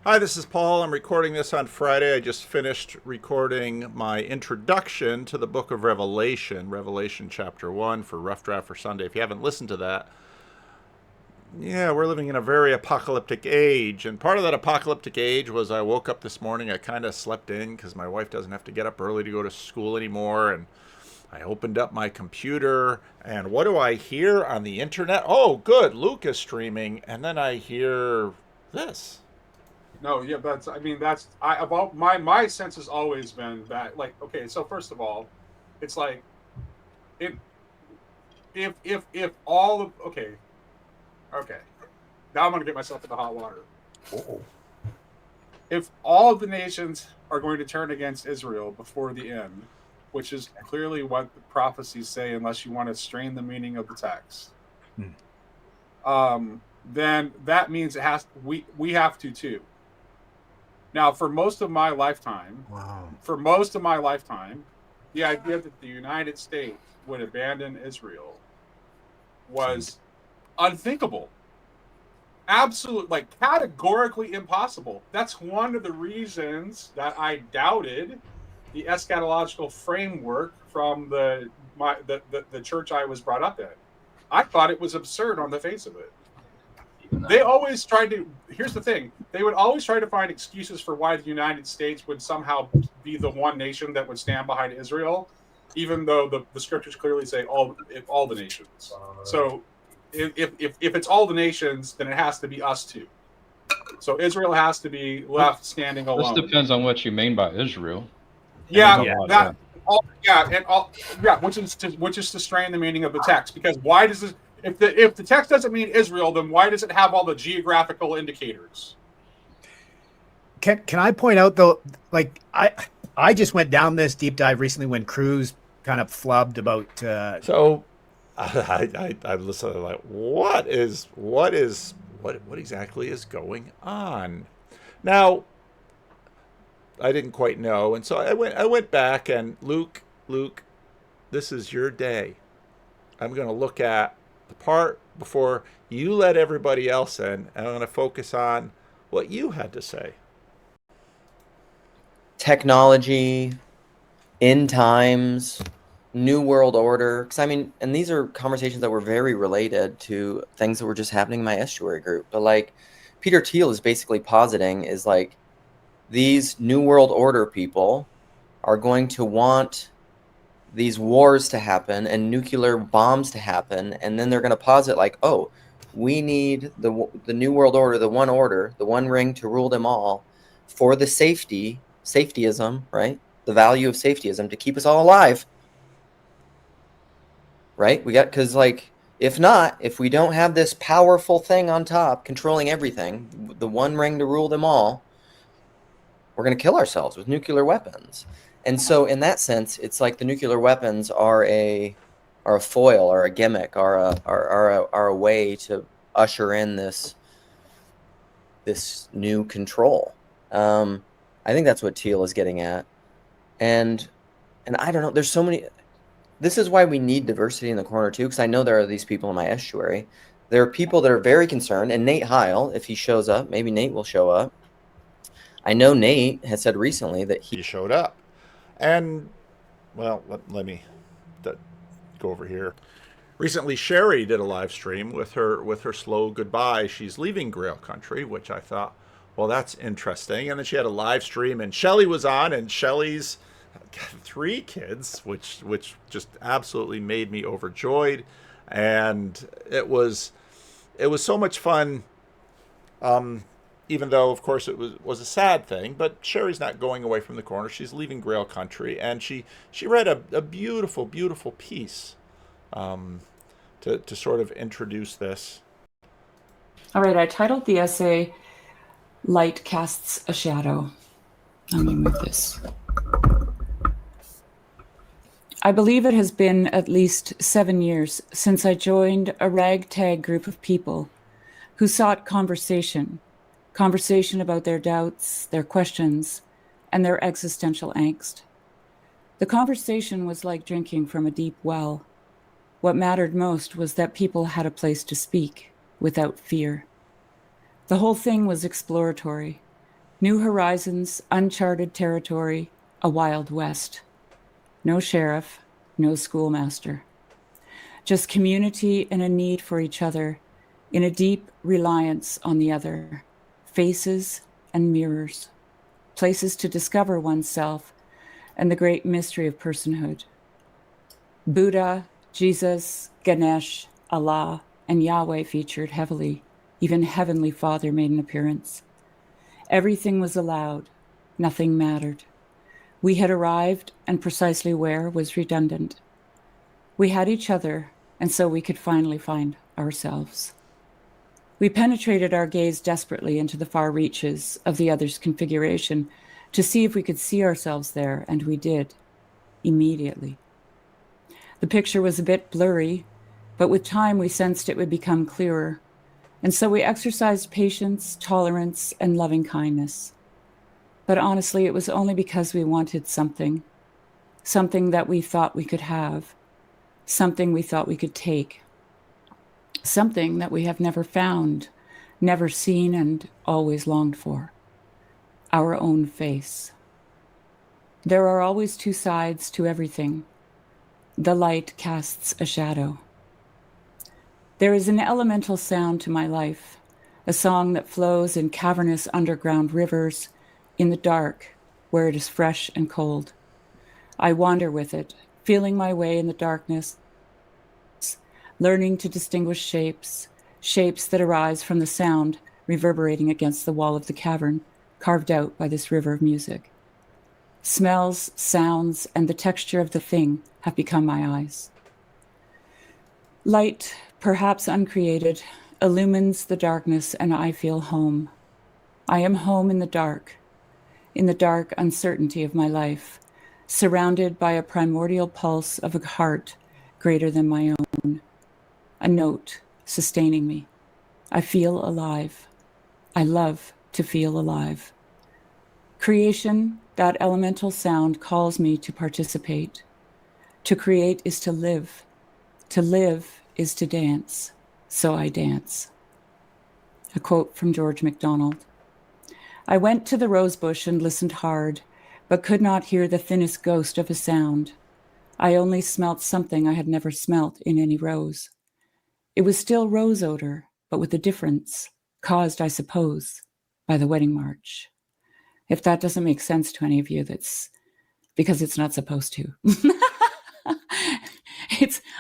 Hi, this is Paul. I'm recording this on Friday. I just finished recording my introduction to the book of Revelation, Revelation chapter 1 for Rough Draft for Sunday. If you haven't listened to that, yeah, we're living in a very apocalyptic age. And part of that apocalyptic age was I woke up this morning. I kind of slept in because my wife doesn't have to get up early to go to school anymore. And I opened up my computer, and what do I hear on the internet? Oh, good, Luke is streaming. And then I hear this. No, yeah, that's about my sense has always been that, like, okay, so first of all, it's like if if all of okay, now I'm gonna get myself into hot water. Oh. If all of the nations are going to turn against Israel before the end, which is clearly what the prophecies say, unless you want to strain the meaning of the text, then that means we have to too. Now, for most of my lifetime, the idea that the United States would abandon Israel was unthinkable. Absolute, like, categorically impossible. That's one of the reasons that I doubted the eschatological framework from the church I was brought up in. I thought it was absurd on the face of it. They always tried to. Here's the thing: they would always try to find excuses for why the United States would somehow be the one nation that would stand behind Israel, even though the scriptures clearly say all the nations. So, if it's all the nations, then it has to be us too. So Israel has to be left standing alone. This depends on what you mean by Israel. Which is to strain the meaning of the text. Because why does this? If the text doesn't mean Israel, then why does it have all the geographical indicators? Can I point out though, like I just went down this deep dive recently when Cruz kind of flubbed about. So I listened like, what exactly is going on? Now, I didn't quite know, and so I went back and Luke, this is your day. I'm going to look at the part before you let everybody else in, and I'm going to focus on what you had to say. Technology, end times, new world order. Because and these are conversations that were very related to things that were just happening in my estuary group. But like Peter Thiel is basically positing is like these new world order people are going to want these wars to happen and nuclear bombs to happen, and then they're going to posit like, oh, we need the new world order, the one ring to rule them all for the safetyism, right? The value of safetyism to keep us all alive, right? Because like, if we don't have this powerful thing on top controlling everything, the one ring to rule them all, we're going to kill ourselves with nuclear weapons. And so in that sense, it's like the nuclear weapons are a foil or a gimmick or a way to usher in this new control. I think that's what Thiel is getting at. And I don't know, there's so many. This is why we need diversity in the corner too, because I know there are these people in my estuary. There are people that are very concerned, and Nate Heil, if he shows up, maybe Nate will show up. I know Nate has said recently that he showed up. And, well, let me go over here. Recently, Sherry did a live stream with her slow goodbye. She's leaving Grail Country, which I thought, well, that's interesting. And then she had a live stream, and Shelly was on, and Shelly's got 3 kids, which just absolutely made me overjoyed. And it was so much fun. Even though, of course, it was a sad thing, but Sherry's not going away from the corner. She's leaving Grail Country, and she read a beautiful, beautiful piece to sort of introduce this. All right, I titled the essay, Light Casts a Shadow. Let me move this. I believe it has been at least 7 years since I joined a ragtag group of people who sought conversation about their doubts, their questions, and their existential angst. The conversation was like drinking from a deep well. What mattered most was that people had a place to speak without fear. The whole thing was exploratory, New horizons, uncharted territory, a wild west. No sheriff, no schoolmaster. Just community and a need for each other, in a deep reliance on the other. Faces and mirrors. Places to discover oneself and the great mystery of personhood. Buddha, Jesus, Ganesh, Allah, and Yahweh featured heavily. Even Heavenly Father made an appearance. Everything was allowed. Nothing mattered. We had arrived, and precisely where was redundant. We had each other, and so we could finally find ourselves. We penetrated our gaze desperately into the far reaches of the other's configuration to see if we could see ourselves there, and we did, immediately. The picture was a bit blurry, but with time we sensed it would become clearer, and so we exercised patience, tolerance, and loving kindness. But honestly, it was only because we wanted something that we thought we could have, something we thought we could take, something that we have never found, never seen, and always longed for. Our own face. There are always two sides to everything. The light casts a shadow. There is an elemental sound to my life, a song that flows in cavernous underground rivers, in the dark, where it is fresh and cold. I wander with it, feeling my way in the darkness, learning to distinguish shapes that arise from the sound reverberating against the wall of the cavern, carved out by this river of music. Smells, sounds, and the texture of the thing have become my eyes. Light, perhaps uncreated, illumines the darkness, and I feel home. I am home in the dark uncertainty of my life, surrounded by a primordial pulse of a heart greater than my own, a note sustaining me. I feel alive. I love to feel alive. Creation, that elemental sound, calls me to participate. To create is to live. To live is to dance. So I dance. A quote from George MacDonald. I went to the rosebush and listened hard, but could not hear the thinnest ghost of a sound. I only smelt something I had never smelt in any rose. It was still rose odor, but with a difference, caused, I suppose, by the wedding march. If that doesn't make sense to any of you, that's because it's not supposed to.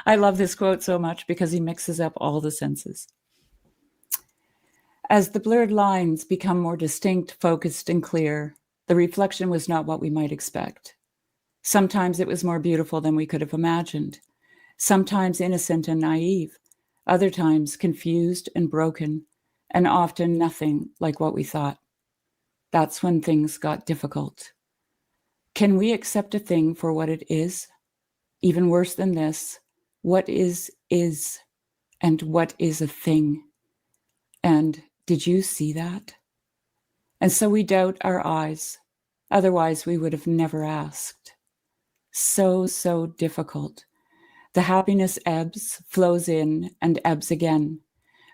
I love this quote so much because he mixes up all the senses. As the blurred lines become more distinct, focused, and clear, the reflection was not what we might expect. Sometimes it was more beautiful than we could have imagined, sometimes innocent and naive, other times confused and broken, and often nothing like what we thought. That's when things got difficult. Can we accept a thing for what it is? Even worse than this, what is, and what is a thing? And did you see that? And so we doubt our eyes. Otherwise, we would have never asked. So difficult. The happiness ebbs, flows in, and ebbs again.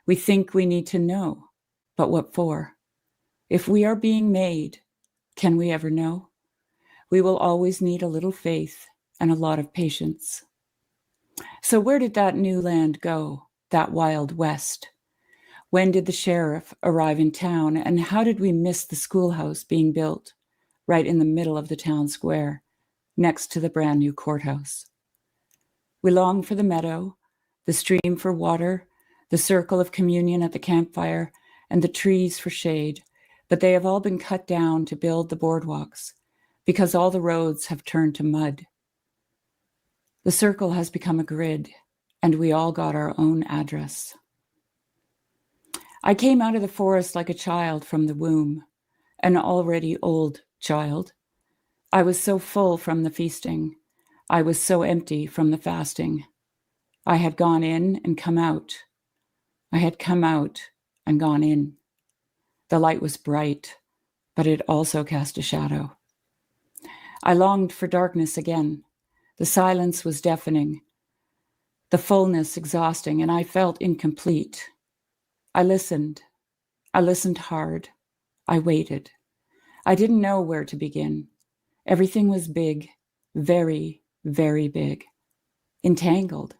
We think we need to know, but what for? If we are being made, can we ever know? We will always need a little faith and a lot of patience. So where did that new land go, that wild west? When did the sheriff arrive in town, and how did we miss the schoolhouse being built right in the middle of the town square, next to the brand new courthouse? We long for the meadow, the stream for water, the circle of communion at the campfire, and the trees for shade, but they have all been cut down to build the boardwalks, because all the roads have turned to mud. The circle has become a grid, and we all got our own address. I came out of the forest like a child from the womb, an already old child. I was so full from the feasting. I was so empty from the fasting. I had gone in and come out. I had come out and gone in. The light was bright, but it also cast a shadow. I longed for darkness again. The silence was deafening, the fullness exhausting, and I felt incomplete. I listened hard. I waited. I didn't know where to begin. Everything was big, very, very big, entangled,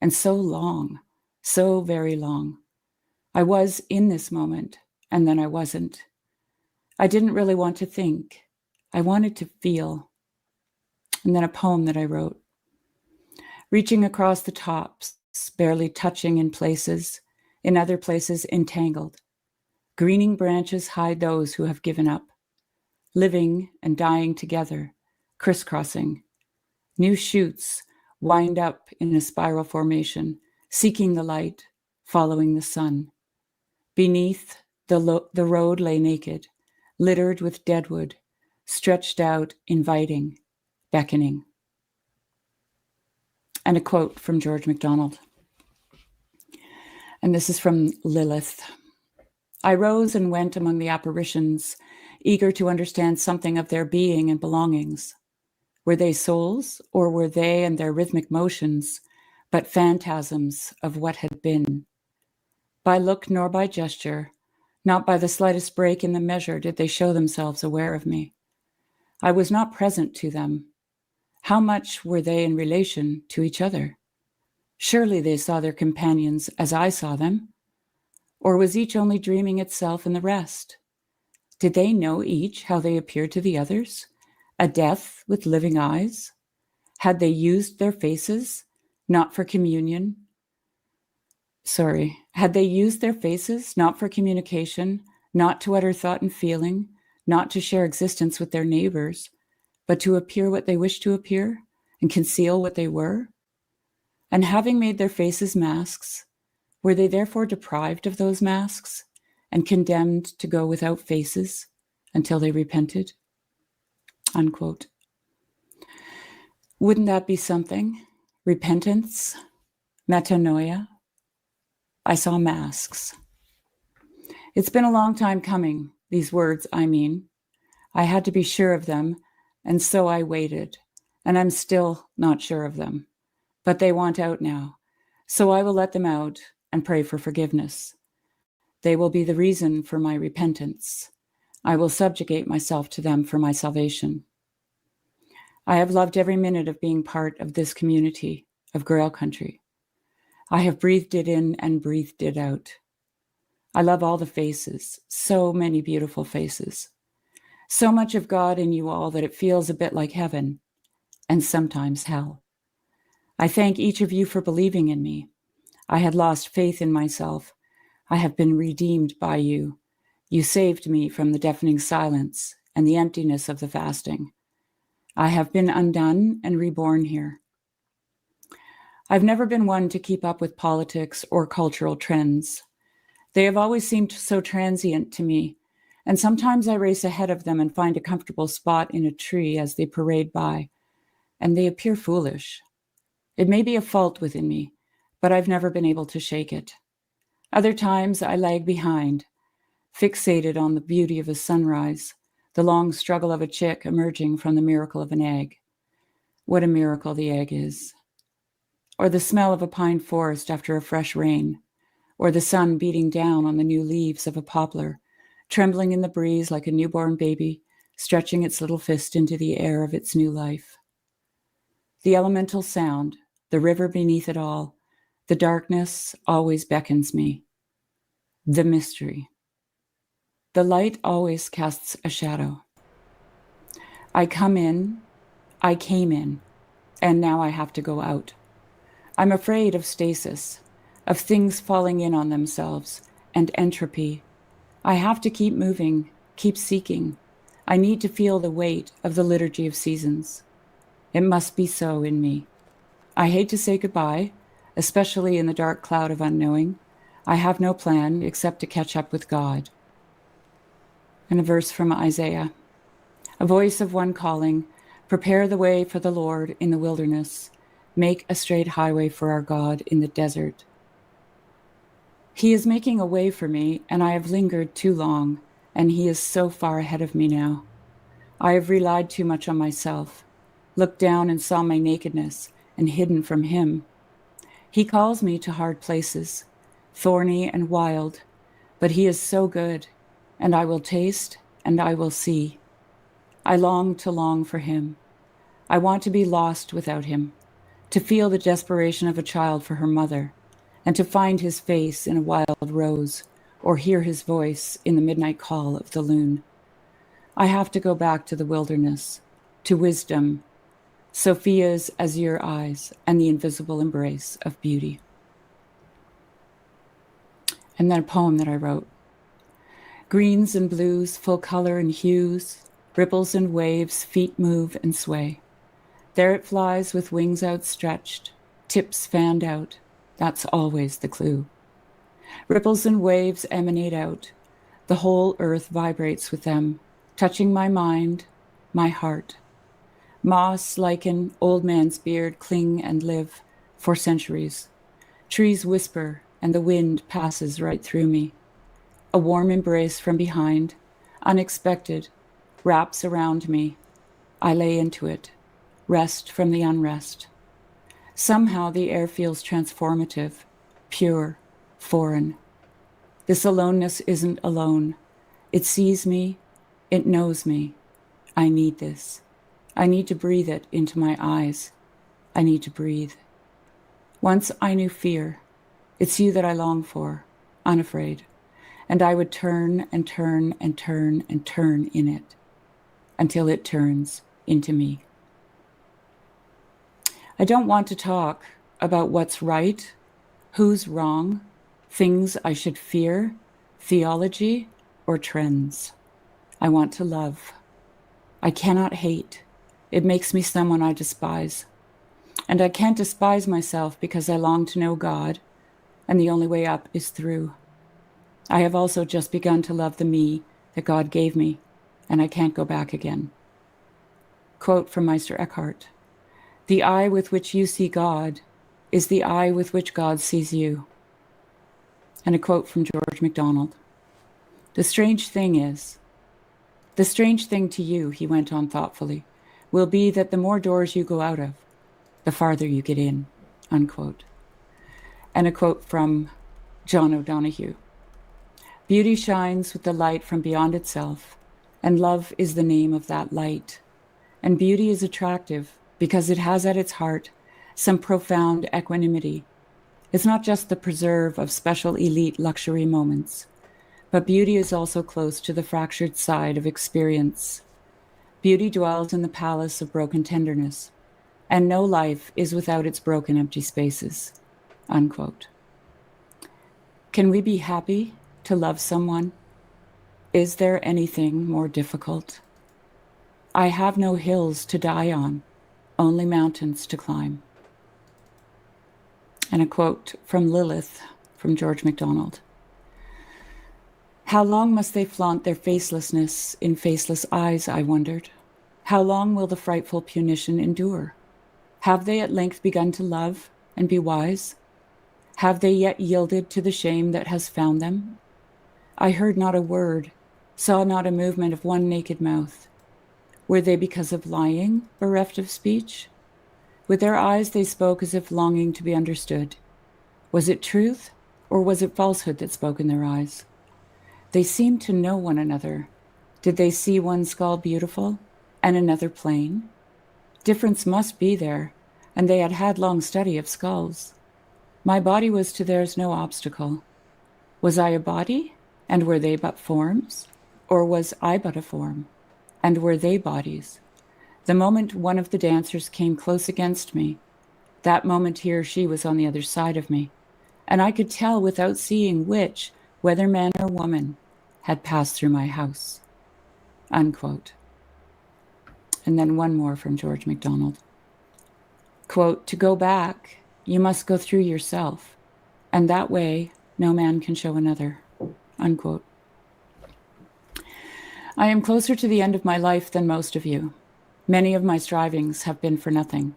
and so long, so very long. I was in this moment, and then I wasn't. I didn't really want to think. I wanted to feel. And then a poem that I wrote. Reaching across the tops, barely touching in places, in other places entangled. Greening branches hide those who have given up. Living and dying together, crisscrossing. New shoots wind up in a spiral formation, seeking the light, following the sun. Beneath, the road lay naked, littered with deadwood, stretched out, inviting, beckoning. And a quote from George MacDonald. And this is from Lilith. I rose and went among the apparitions, eager to understand something of their being and belongings. Were they souls, or were they and their rhythmic motions but phantasms of what had been? By look nor by gesture, not by the slightest break in the measure did they show themselves aware of me. I was not present to them. How much were they in relation to each other? Surely they saw their companions as I saw them. Or was each only dreaming itself and the rest? Did they know each how they appeared to the others? A death with living eyes? Had they used their faces, not for communion? Had they used their faces, not for communication, not to utter thought and feeling, not to share existence with their neighbors, but to appear what they wished to appear and conceal what they were? And having made their faces masks, were they therefore deprived of those masks and condemned to go without faces until they repented? Unquote. Wouldn't that be something? Repentance? Metanoia? I saw masks. It's been a long time coming, these words, I mean. I had to be sure of them, and so I waited, and I'm still not sure of them. But they want out now, so I will let them out and pray for forgiveness. They will be the reason for my repentance. I will subjugate myself to them for my salvation. I have loved every minute of being part of this community of Grail Country. I have breathed it in and breathed it out. I love all the faces, so many beautiful faces. So much of God in you all that it feels a bit like heaven, and sometimes hell. I thank each of you for believing in me. I had lost faith in myself. I have been redeemed by you. You saved me from the deafening silence and the emptiness of the fasting. I have been undone and reborn here. I've never been one to keep up with politics or cultural trends. They have always seemed so transient to me, and sometimes I race ahead of them and find a comfortable spot in a tree as they parade by, and they appear foolish. It may be a fault within me, but I've never been able to shake it. Other times I lag behind, fixated on the beauty of a sunrise, the long struggle of a chick emerging from the miracle of an egg. What a miracle the egg is. Or the smell of a pine forest after a fresh rain, or the sun beating down on the new leaves of a poplar, trembling in the breeze like a newborn baby, stretching its little fist into the air of its new life. The elemental sound, the river beneath it all, the darkness always beckons me. The mystery. The light always casts a shadow. I came in, and now I have to go out. I'm afraid of stasis, of things falling in on themselves, and entropy. I have to keep moving, keep seeking. I need to feel the weight of the liturgy of seasons. It must be so in me. I hate to say goodbye, especially in the dark cloud of unknowing. I have no plan except to catch up with God. And a verse from Isaiah. A voice of one calling, prepare the way for the Lord in the wilderness. Make a straight highway for our God in the desert. He is making a way for me, and I have lingered too long, and he is so far ahead of me now. I have relied too much on myself, looked down and saw my nakedness, and hidden from him. He calls me to hard places, thorny and wild, but he is so good, and I will taste and I will see. I long for him. I want to be lost without him, to feel the desperation of a child for her mother, and to find his face in a wild rose, or hear his voice in the midnight call of the loon. I have to go back to the wilderness, to wisdom, Sophia's azure eyes, and the invisible embrace of beauty. And then a poem that I wrote. Greens and blues, full color and hues, ripples and waves, feet move and sway. There it flies with wings outstretched, tips fanned out. That's always the clue. Ripples and waves emanate out. The whole earth vibrates with them, touching my mind, my heart. Moss, lichen, old man's beard cling and live for centuries. Trees whisper, and the wind passes right through me. A warm embrace from behind, unexpected, wraps around me. I lay into it, rest from the unrest. Somehow the air feels transformative, pure, foreign. This aloneness isn't alone. It sees me, it knows me. I need this. I need to breathe it into my eyes. I need to breathe. Once I knew fear. It's you that I long for, unafraid. And I would turn and turn and turn and turn in it until it turns into me. I don't want to talk about what's right, who's wrong, things I should fear, theology, or trends. I want to love. I cannot hate. It makes me someone I despise. And I can't despise myself because I long to know God, and the only way up is through. I have also just begun to love the me that God gave me, and I can't go back again. Quote from Meister Eckhart. The eye with which you see God is the eye with which God sees you. And a quote from George MacDonald. The strange thing to you, he went on thoughtfully, will be that the more doors you go out of, the farther you get in, unquote. And a quote from John O'Donohue. Beauty shines with the light from beyond itself, and love is the name of that light. And beauty is attractive because it has at its heart some profound equanimity. It's not just the preserve of special elite luxury moments, but beauty is also close to the fractured side of experience. Beauty dwells in the palace of broken tenderness, and no life is without its broken empty spaces, unquote. Can we be happy to love someone? Is there anything more difficult? I have no hills to die on, only mountains to climb. And a quote from Lilith from George MacDonald. How long must they flaunt their facelessness in faceless eyes, I wondered. How long will the frightful punition endure? Have they at length begun to love and be wise? Have they yet yielded to the shame that has found them? I heard not a word, saw not a movement of one naked mouth. Were they because of lying, bereft of speech? With their eyes they spoke as if longing to be understood. Was it truth, or was it falsehood that spoke in their eyes? They seemed to know one another. Did they see one skull beautiful, and another plain? Difference must be there, and they had had long study of skulls. My body was to theirs no obstacle. Was I a body, and were they but forms? Or was I but a form, and were they bodies? The moment one of the dancers came close against me, that moment he or she was on the other side of me, and I could tell without seeing which, whether man or woman, had passed through my house, unquote. And then one more from George MacDonald. Quote, to go back, you must go through yourself, and that way no man can show another, unquote. I am closer to the end of my life than most of you. Many of my strivings have been for nothing.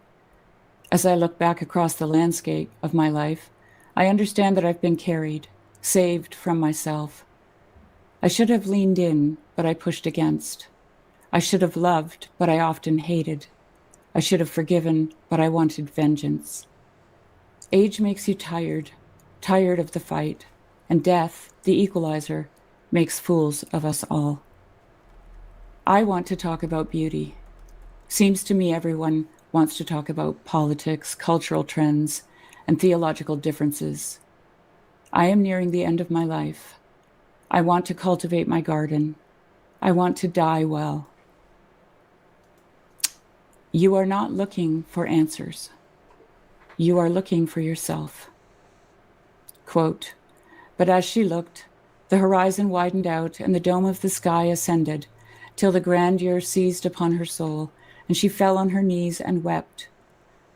As I look back across the landscape of my life, I understand that I've been carried, saved from myself. I should have leaned in, but I pushed against. I should have loved, but I often hated. I should have forgiven, but I wanted vengeance. Age makes you tired of the fight, and death, the equalizer, makes fools of us all. I want to talk about beauty. Seems to me everyone wants to talk about politics, cultural trends, and theological differences. I am nearing the end of my life. I want to cultivate my garden. I want to die well. You are not looking for answers. You are looking for yourself. Quote, but as she looked, the horizon widened out and the dome of the sky ascended, till the grandeur seized upon her soul, and she fell on her knees and wept.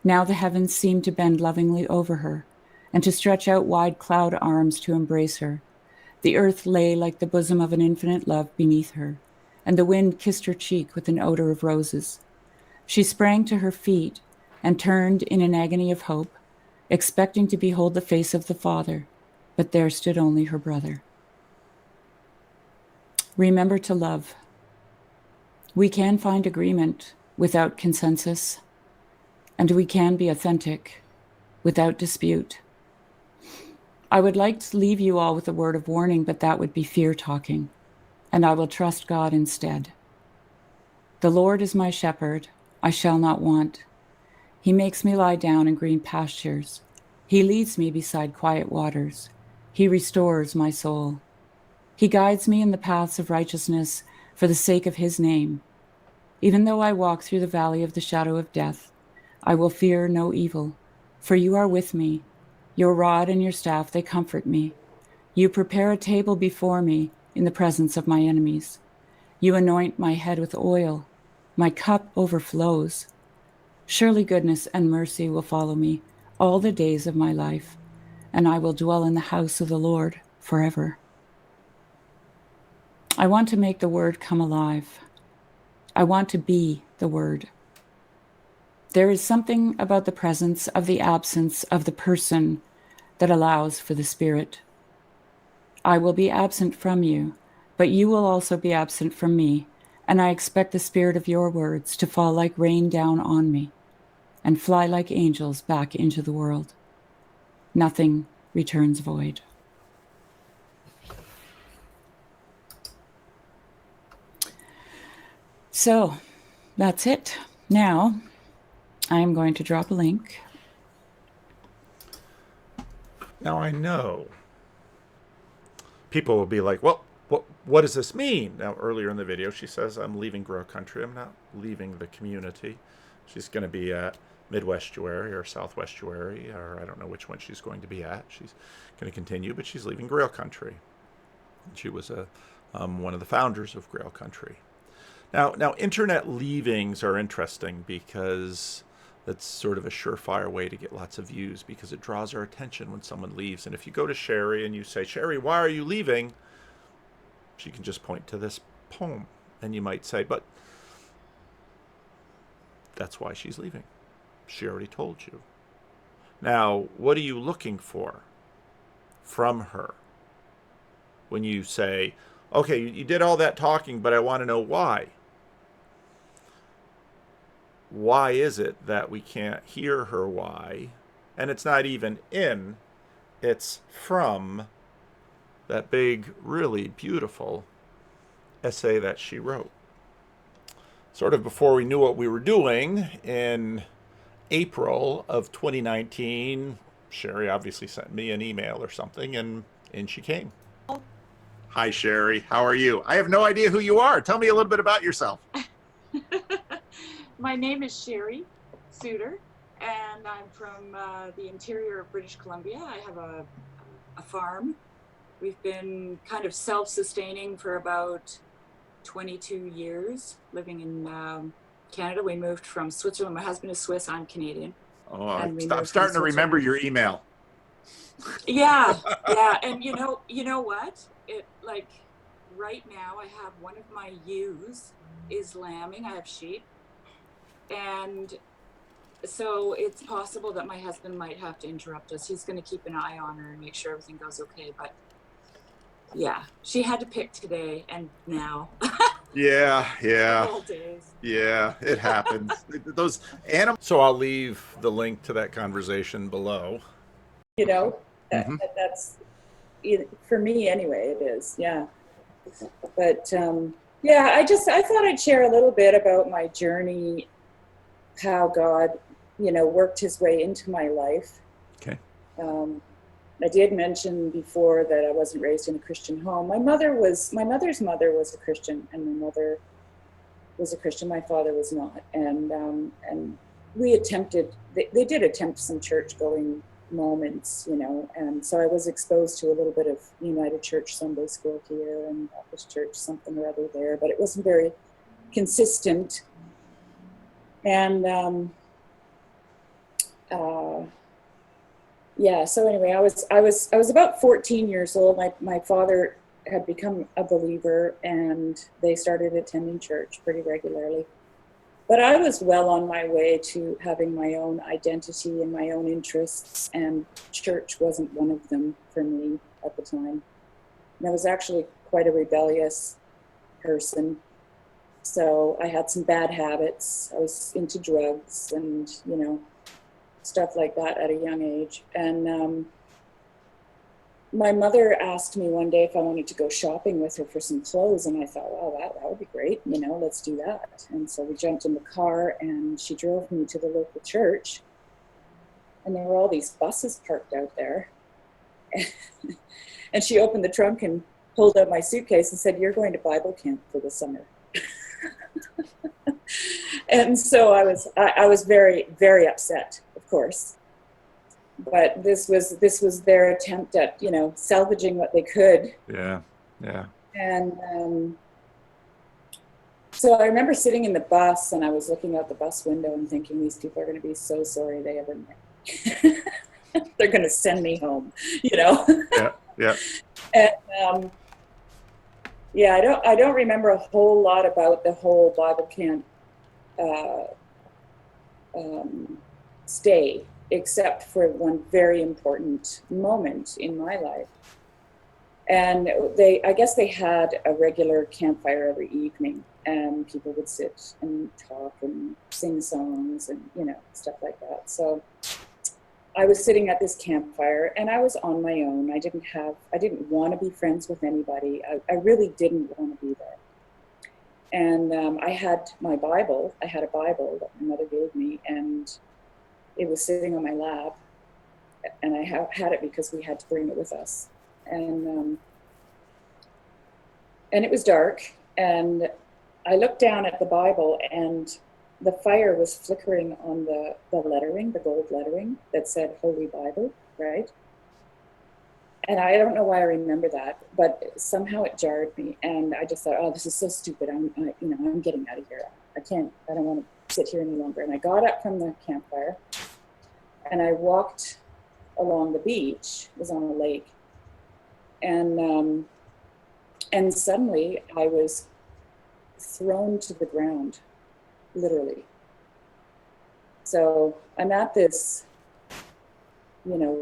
Now the heavens seemed to bend lovingly over her, and to stretch out wide cloud arms to embrace her. The earth lay like the bosom of an infinite love beneath her, and the wind kissed her cheek with an odor of roses. She sprang to her feet and turned in an agony of hope, expecting to behold the face of the Father, but there stood only her brother. Remember to love. We can find agreement without consensus, and we can be authentic without dispute. I would like to leave you all with a word of warning, but that would be fear talking, and I will trust God instead. The Lord is my shepherd, I shall not want. He makes me lie down in green pastures. He leads me beside quiet waters. He restores my soul. He guides me in the paths of righteousness for the sake of his name. Even though I walk through the valley of the shadow of death, I will fear no evil, for you are with me. Your rod and your staff, they comfort me. You prepare a table before me in the presence of my enemies. You anoint my head with oil. My cup overflows. Surely goodness and mercy will follow me all the days of my life, and I will dwell in the house of the Lord forever. I want to make the word come alive. I want to be the word. There is something about the presence of the absence of the person that allows for the Spirit. I will be absent from you, but you will also be absent from me, and I expect the spirit of your words to fall like rain down on me and fly like angels back into the world. Nothing returns void. So that's it. Now I'm going to drop a link. Now I know people will be like, well, what does this mean? Now, earlier in the video, she says, I'm leaving Grow Country. I'm not leaving the community. She's going to be at Midwestuary or Southwestuary, or I don't know which one she's going to be at. She's going to continue, but she's leaving Grail Country. She was one of the founders of Grail Country. Now, internet leavings are interesting because that's sort of a surefire way to get lots of views because it draws our attention when someone leaves. And if you go to Sherry and you say, Sherry, why are you leaving? She can just point to this poem. And you might say, but that's why she's leaving. She already told you. Now, what are you looking for from her? When you say, okay, you did all that talking, but I want to know why. Why is it that we can't hear her why? And it's not even in, it's from that big, really beautiful essay that she wrote. Sort of before we knew what we were doing, in April of 2019, Sherry obviously sent me an email or something, and in she came. Hi, Sherry. How are you? I have no idea who you are. Tell me a little bit about yourself. My name is Sherry Suter, and I'm from the interior of British Columbia. I have a farm. We've been kind of self-sustaining for about 22 years, living in Canada. We moved from Switzerland. My husband is Swiss. I'm Canadian. Oh, I'm starting to remember your email. Yeah, yeah. And you know what? It, like, right now I have one of my ewes is lambing. I have sheep. And so it's possible that my husband might have to interrupt us. He's going to keep an eye on her and make sure everything goes okay. But yeah, she had to pick today and now. Yeah. All days. Yeah, it happens. Those animals. So I'll leave the link to that conversation below. You know, that's, for me anyway, it is. Yeah. But Yeah, I thought I'd share a little bit about my journey, how God, worked his way into my life. Okay. I did mention before that I wasn't raised in a Christian home. My mother's mother was a Christian, and my mother was a Christian. My father was not, and we attempted. They did attempt some church going moments, and so I was exposed to a little bit of United Church Sunday School here and Baptist Church something or other there, but it wasn't very consistent. And yeah, so anyway, I was about 14 years old. My father had become a believer, and they started attending church pretty regularly. But I was well on my way to having my own identity and my own interests, and church wasn't one of them for me at the time. And I was actually quite a rebellious person. So I had some bad habits. I was into drugs and, stuff like that at a young age. And my mother asked me one day if I wanted to go shopping with her for some clothes, and I thought, wow, that would be great, let's do that. And so we jumped in the car, and she drove me to the local church, and there were all these buses parked out there. And she opened the trunk and pulled out my suitcase and said, "You're going to Bible camp for the summer." And so I was very, very upset, of course. But this was their attempt at salvaging what they could. Yeah. And so I remember sitting in the bus, and I was looking out the bus window and thinking, these people are going to be so sorry they ever met me. They're going to send me home, Yeah. And I don't remember a whole lot about the whole Bible camp stay, except for one very important moment in my life. And I guess they had a regular campfire every evening, and people would sit and talk and sing songs and, stuff like that. So I was sitting at this campfire, and I was on my own. I didn't want to be friends with anybody. I really didn't want to be there. And I had my Bible. I had a Bible that my mother gave me, and it was sitting on my lap. And I had it because we had to bring it with us. And it was dark, and I looked down at the Bible, and the fire was flickering on the lettering, the gold lettering that said Holy Bible, right? And I don't know why I remember that, but somehow it jarred me, and I just thought, oh, this is so stupid. I'm getting out of here. I don't want to sit here any longer. And I got up from the campfire, and I walked along the beach. It was on a lake, and suddenly I was thrown to the ground, literally. So I'm at this,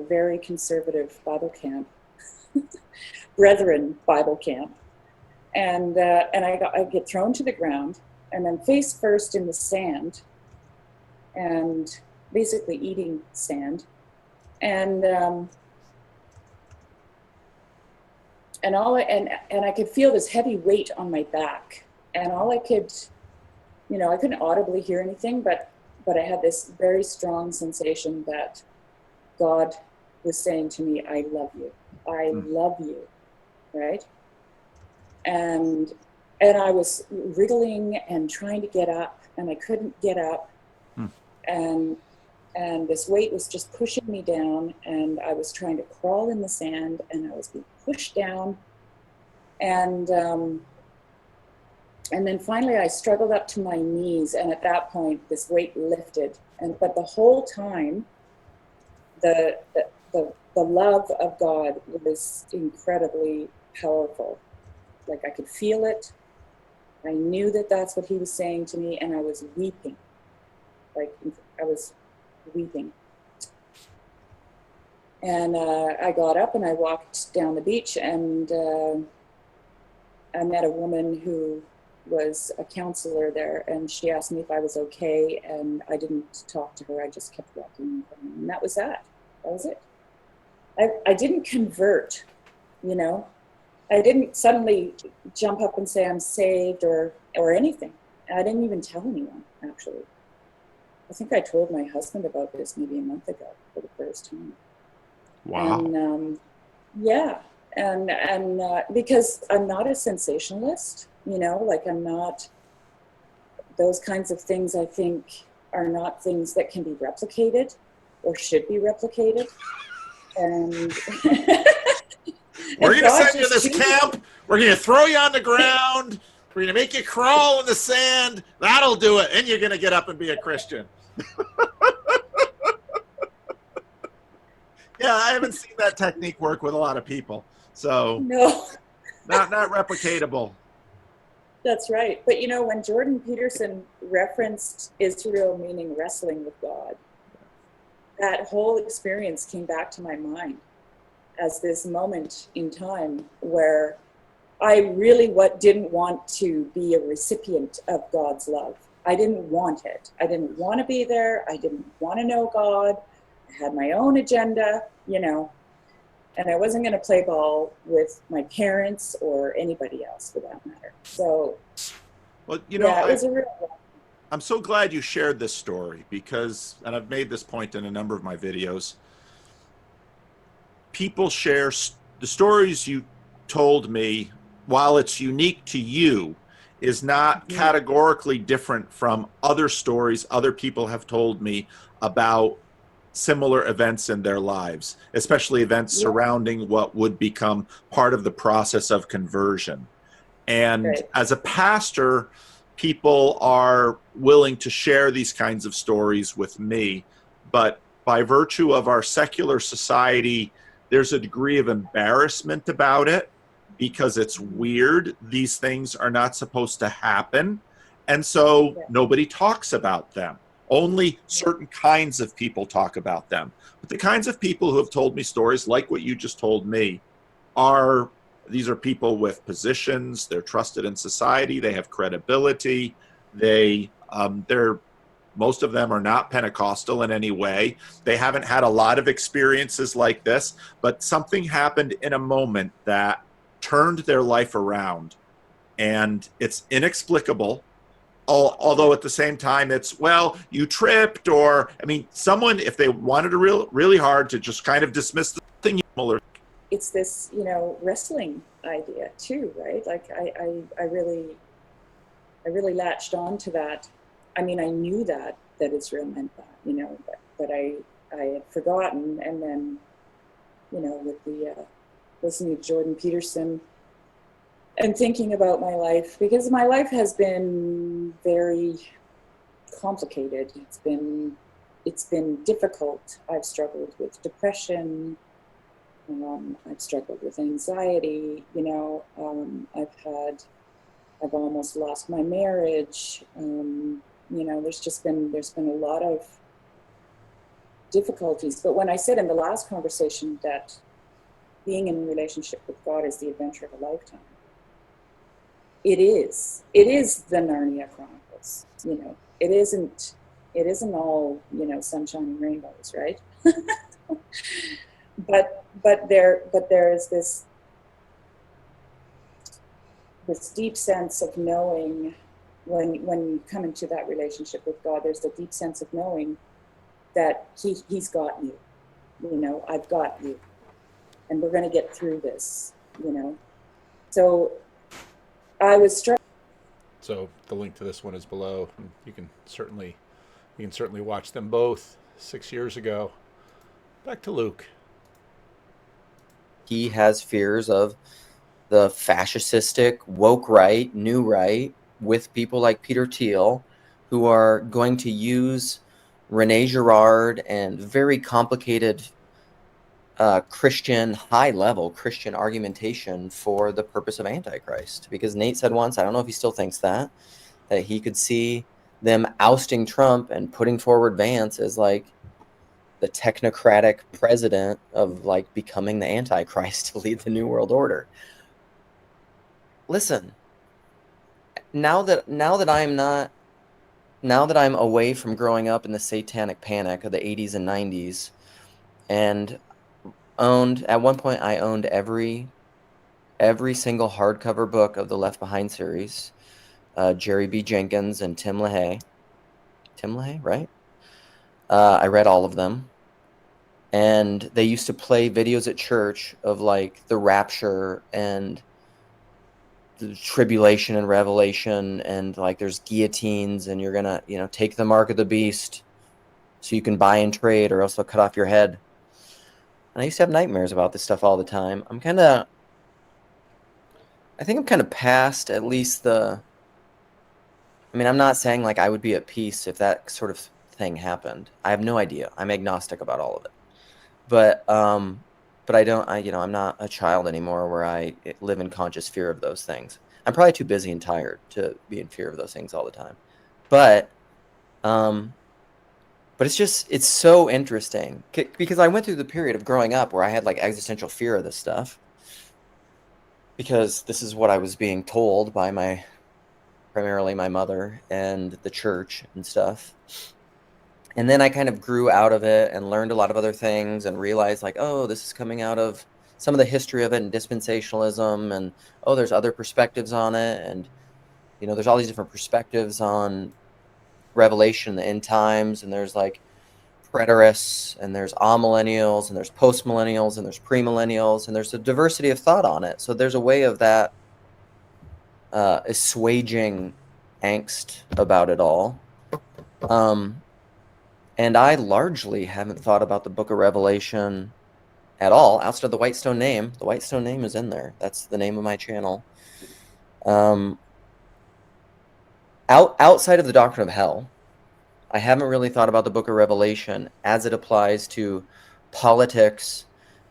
very conservative Bible camp, Brethren Bible camp, and I get thrown to the ground, and I'm face first in the sand, and basically eating sand, and I could feel this heavy weight on my back, and all I could, I couldn't audibly hear anything, but I had this very strong sensation that God was saying to me, I love you. I love you, right? And I was wriggling and trying to get up, and I couldn't get up. And this weight was just pushing me down, and I was trying to crawl in the sand, and I was being pushed down. And then finally I struggled up to my knees, and at that point this weight lifted. But the whole time, the love of God was incredibly powerful. Like I could feel it. I knew that that's what he was saying to me, and I was weeping. Like I was weeping. And I got up and I walked down the beach, and I met a woman who was a counselor there, and she asked me if I was okay, and I didn't talk to her. I just kept walking, and that was that. That was it. I didn't convert, I didn't suddenly jump up and say I'm saved or anything. I didn't even tell anyone, actually. I think I told my husband about this maybe a month ago for the first time. Wow. And yeah, and because I'm not a sensationalist, you know, like I'm not, those kinds of things I think are not things that can be replicated or should be replicated. And We're going to God send you to just this chooses. camp. We're going to throw you on the ground. We're going to make you crawl in the sand. That'll do it. And you're going to get up and be a Christian. Yeah, I haven't seen that technique work with a lot of people. So No, not replicatable. that's right. But you know, when Jordan Peterson referenced Israel meaning wrestling with God, that whole experience came back to my mind as this moment in time where I really didn't want to be a recipient of God's love. I didn't want it. I didn't want to be there. I didn't want to know God. I had my own agenda, you know, and I wasn't going to play ball with my parents or anybody else for that matter. So, well, you know, yeah, it was a real. I'm so glad you shared this story because, and I've made this point in a number of my videos, people share the stories you told me, while it's unique to you, is not categorically different from other stories other people have told me about similar events in their lives, especially events surrounding what would become part of the process of conversion. And as a pastor, people are willing to share these kinds of stories with me, but by virtue of our secular society, there's a degree of embarrassment about it because it's weird. These things are not supposed to happen. And so nobody talks about them. Only certain kinds of people talk about them. But the kinds of people who have told me stories like what you just told me these are people with positions. They're trusted in society. They have credibility. They're most of them are not Pentecostal in any way. They haven't had a lot of experiences like this, but something happened in a moment that turned their life around, and it's inexplicable. Although at the same time, it's, well, you tripped, or, I mean, someone, if they wanted to really hard to just kind of dismiss the thing, it's this, you know, wrestling idea too, right? Like I really latched on to that. I mean, I knew that Israel meant that, you know, but I had forgotten. And then, you know, with the listening to Jordan Peterson and thinking about my life, because my life has been very complicated. It's been difficult. I've struggled with depression. I've struggled with anxiety, you know, I've almost lost my marriage. You know, there's been a lot of difficulties. But when I said in the last conversation that being in a relationship with God is the adventure of a lifetime, it is the Narnia Chronicles, you know, it isn't all, you know, sunshine and rainbows, right? But there is this deep sense of knowing when you come into that relationship with God, there's a deep sense of knowing that he's got you, you know, I've got you, and we're going to get through this, you know. So I was struck. So the link to this one is below. You can certainly watch them both 6 years ago. Back to Luke. He has fears of the fascistic, woke right, new right, with people like Peter Thiel, who are going to use Rene Girard and very complicated Christian, high-level Christian argumentation for the purpose of Antichrist. Because Nate said once, I don't know if he still thinks that he could see them ousting Trump and putting forward Vance as like the technocratic president of like becoming the Antichrist to lead the New World Order. Listen, now that I'm away from growing up in the satanic panic of the 80s and 90s, and at one point I owned every every single hardcover book of the Left Behind series, Jerry B. Jenkins and Tim LaHaye. Tim LaHaye, right? I read all of them. And they used to play videos at church of like the rapture and the tribulation and revelation, and like there's guillotines and you're gonna, take the mark of the beast so you can buy and trade or else they'll cut off your head. And I used to have nightmares about this stuff all the time. I think I'm kind of past at least I'm not saying like I would be at peace if that sort of thing happened. I have no idea. I'm agnostic about all of it. But I'm not a child anymore where I live in conscious fear of those things. I'm probably too busy and tired to be in fear of those things all the time. But it's so interesting because I went through the period of growing up where I had like existential fear of this stuff because this is what I was being told by primarily my mother and the church and stuff. And then I kind of grew out of it and learned a lot of other things and realized like, oh, this is coming out of some of the history of it and dispensationalism, and oh, there's other perspectives on it, and there's all these different perspectives on Revelation, the end times, and there's like preterists, and there's amillennials, and there's postmillennials, and there's premillennials, and there's a diversity of thought on it. So there's a way of that assuaging angst about it all. And I largely haven't thought about the Book of Revelation at all, outside of the Whitestone name. The Whitestone name is in there. That's the name of my channel. Outside of the doctrine of hell, I haven't really thought about the Book of Revelation as it applies to politics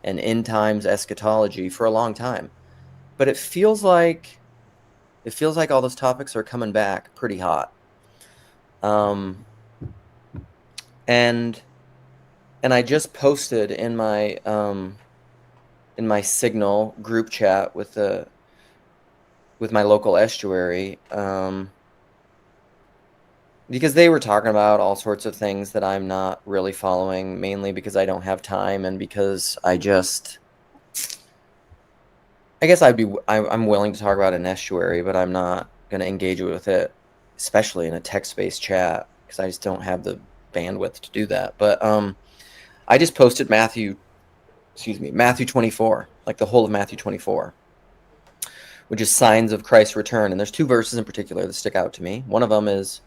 and end times eschatology for a long time. But it feels like all those topics are coming back pretty hot. And I just posted in my Signal group chat with my local estuary, because they were talking about all sorts of things that I'm not really following, mainly because I don't have time and because I guess I'm willing to talk about an estuary, but I'm not going to engage with it, especially in a text-based chat, because I just don't have the bandwidth to do that. But I just posted Matthew 24, like the whole of Matthew 24, which is signs of Christ's return. And there's two verses in particular that stick out to me. One of them is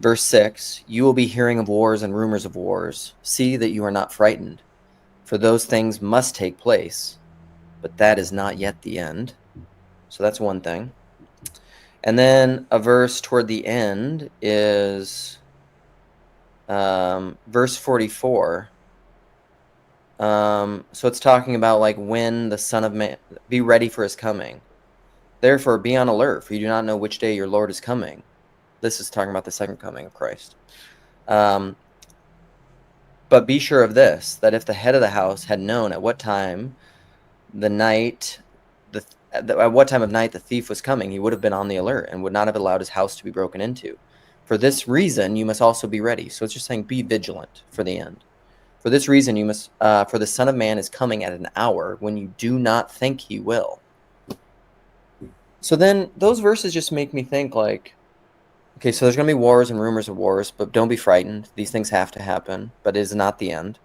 verse 6, "You will be hearing of wars and rumors of wars. See that you are not frightened, for those things must take place, but that is not yet the end." So that's one thing. And then a verse toward the end is verse 44. So it's talking about like when the Son of Man, be ready for his coming. Therefore, be on alert, for you do not know which day your Lord is coming. This is talking about the second coming of Christ. But be sure of this, that if the head of the house had known at what time of night the thief was coming, he would have been on the alert and would not have allowed his house to be broken into. For this reason, you must also be ready. So it's just saying be vigilant for the end. For this reason, you must, for the Son of Man is coming at an hour when you do not think he will. So then those verses just make me think like, okay, so there's going to be wars and rumors of wars, but don't be frightened. These things have to happen, but it is not the end.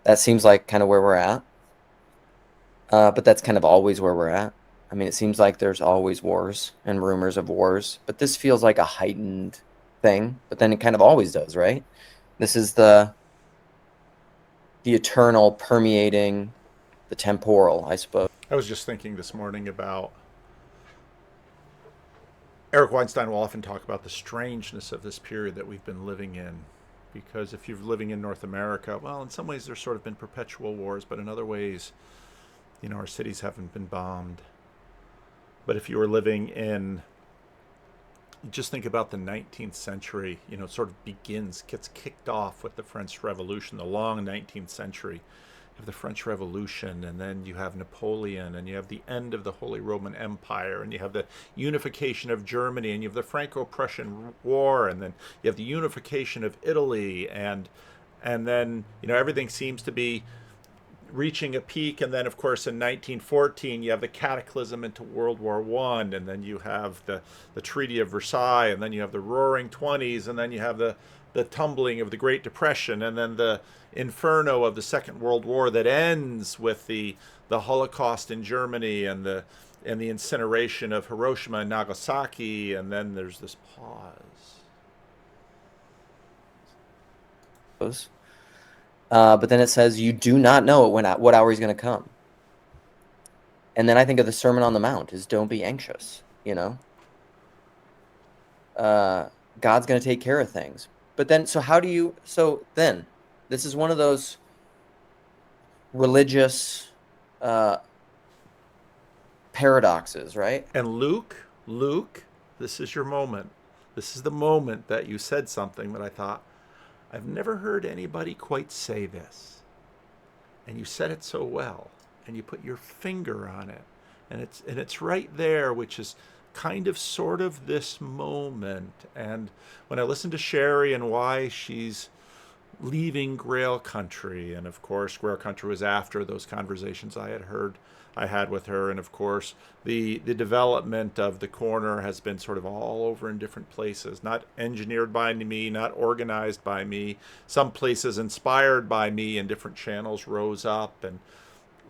That seems like kind of where we're at. But that's kind of always where we're at. I mean, it seems like there's always wars and rumors of wars, but this feels like a heightened thing. But then it kind of always does, right? This is the eternal permeating the temporal, I suppose. I was just thinking this morning about Eric Weinstein will often talk about the strangeness of this period that we've been living in. Because if you're living in North America, well, in some ways there's sort of been perpetual wars, but in other ways, our cities haven't been bombed. But if you were living in, just think about the 19th century, it sort of gets kicked off with the French Revolution, the long 19th century. You have the French Revolution, and then you have Napoleon, and you have the end of the Holy Roman Empire, and you have the unification of Germany, and you have the Franco-Prussian War, and then you have the unification of Italy, and then, everything seems to be reaching a peak, and then of course in 1914 you have the cataclysm into World War I, and then you have the Treaty of Versailles, and then you have the Roaring Twenties, and then you have the tumbling of the Great Depression, and then the inferno of the Second World War that ends with the Holocaust in Germany and the incineration of Hiroshima and Nagasaki, and then there's this pause. But then it says, you do not know what hour he's going to come. And then I think of the Sermon on the Mount is don't be anxious, you know. God's going to take care of things. But then, so then, this is one of those religious paradoxes, right? And Luke, this is your moment. This is the moment that you said something that I thought, I've never heard anybody quite say this. And you said it so well, and you put your finger on it. And it's right there, which is kind of sort of this moment. And when I listen to Sherry and why she's leaving Grail Country, and of course Grail Country was after those conversations I had with her, and of course the development of the corner has been sort of all over in different places, not engineered by me, not organized by me, some places inspired by me, and different channels rose up, and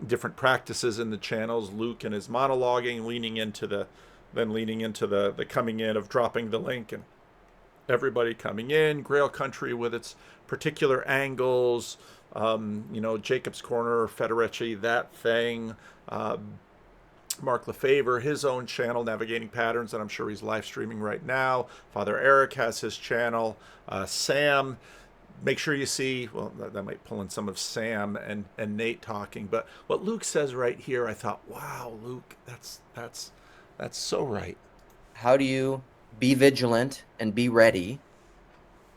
different practices in the channels. Luke and his monologuing, leaning into the coming in of dropping the link, and everybody coming in, Grail Country with its particular angles, Jacob's Corner, Federici, that thing, Mark Lefevre, his own channel, Navigating Patterns, that I'm sure he's live streaming right now. Father Eric has his channel. Sam, make sure you see, well, that might pull in some of Sam and Nate talking, but what Luke says right here, I thought, wow, Luke, that's so right. How do you be vigilant and be ready,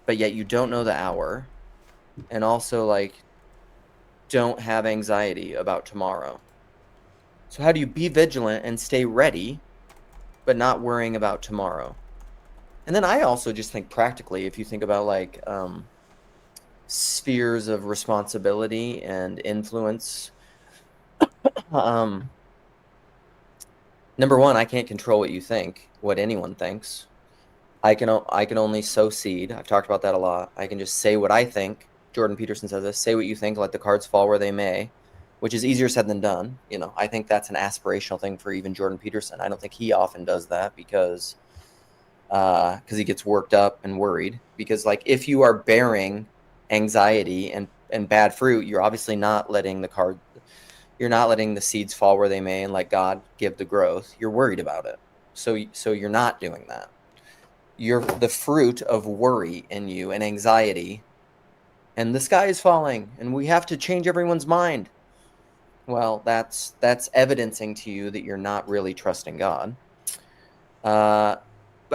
but yet you don't know the hour, and also don't have anxiety about tomorrow? So how do you be vigilant and stay ready, but not worrying about tomorrow? And then I also just think practically, if you think about spheres of responsibility and influence, number one, I can't control what you think, what anyone thinks. I can only sow seed. I've talked about that a lot. I can just say what I think. Jordan Peterson says this: say what you think, let the cards fall where they may, which is easier said than done. I think that's an aspirational thing for even Jordan Peterson. I don't think he often does that because he gets worked up and worried. Because if you are bearing anxiety and bad fruit, you're obviously not letting the seeds fall where they may and let God give the growth. You're worried about it. So you're not doing that. You're the fruit of worry in you and anxiety, and the sky is falling and we have to change everyone's mind. Well, that's evidencing to you that you're not really trusting God. But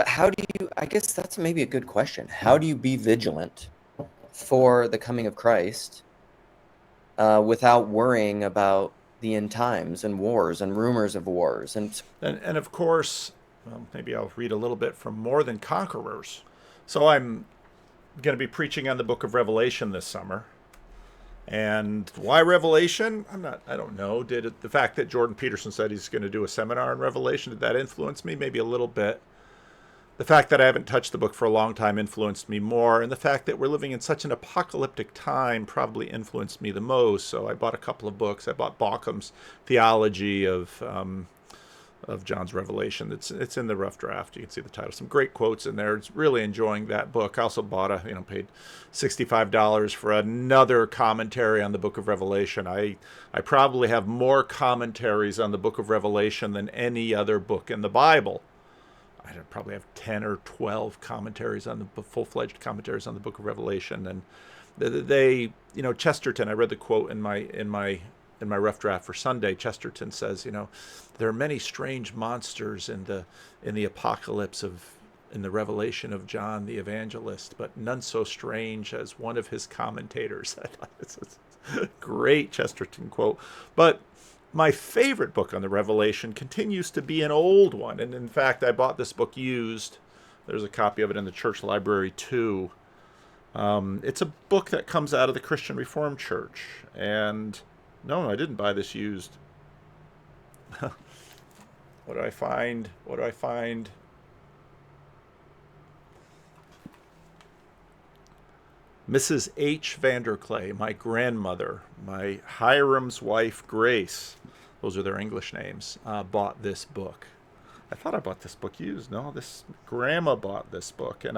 how do you, I guess that's maybe a good question. How do you be vigilant for the coming of Christ without worrying about the end times and wars and rumors of wars? And of course, maybe I'll read a little bit from More Than Conquerors. So I'm going to be preaching on the book of Revelation this summer. And why Revelation? I don't know. Did the fact that Jordan Peterson said he's going to do a seminar on Revelation, did that influence me? Maybe a little bit. The fact that I haven't touched the book for a long time influenced me more. And the fact that we're living in such an apocalyptic time probably influenced me the most. So I bought a couple of books. I bought Baucham's Theology of John's Revelation. It's in the rough draft. You can see the title. Some great quotes in there. It's really enjoying that book. I also bought paid $65 for another commentary on the book of Revelation. I probably have more commentaries on the book of Revelation than any other book in the Bible. I probably have 10 or 12 commentaries on the full-fledged commentaries on the book of Revelation. And they Chesterton, I read the quote in my rough draft for Sunday. Chesterton says, there are many strange monsters in the apocalypse in the revelation of John the Evangelist, but none so strange as one of his commentators. I thought it's a great Chesterton quote. But my favorite book on the Revelation continues to be an old one. And in fact, I bought this book used. There's a copy of it in the church library too. It's a book that comes out of the Christian Reformed Church. And No, I didn't buy this used. What do I find? What do I find? Mrs. H. Vanderclay, my grandmother, my Hiram's wife, Grace, those are their English names, bought this book. I thought I bought this book used. No, this grandma bought this book, and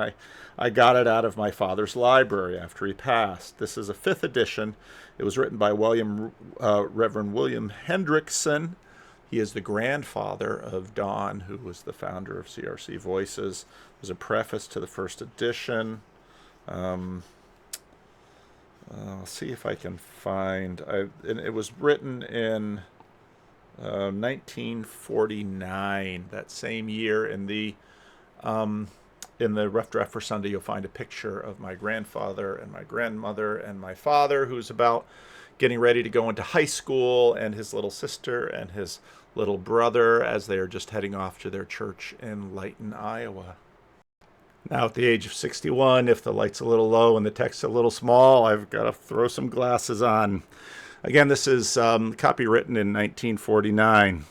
I got it out of my father's library after he passed. This is a 5th edition. It was written by Reverend William Hendrickson. He is the grandfather of Don, who was the founder of CRC Voices. There's a preface to the first edition. I'll see if I can find. And it was written in 1949. That same year, in the Rough Draft for Sunday, you'll find a picture of my grandfather and my grandmother and my father, who's about getting ready to go into high school, and his little sister and his little brother as they are just heading off to their church in Lighton, Iowa. Now, at the age of 61, if the light's a little low and the text's a little small, I've got to throw some glasses on. Again, this is copywritten in 1949.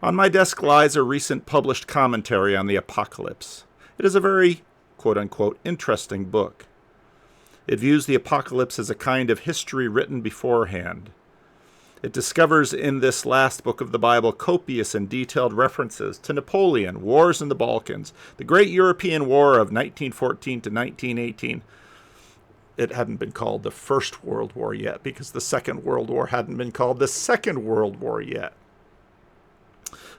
On my desk lies a recent published commentary on the apocalypse. It is a very, quote-unquote, interesting book. It views the apocalypse as a kind of history written beforehand. It discovers in this last book of the Bible copious and detailed references to Napoleon, wars in the Balkans, the Great European War of 1914 to 1918. It hadn't been called the First World War yet, because the Second World War hadn't been called the Second World War yet.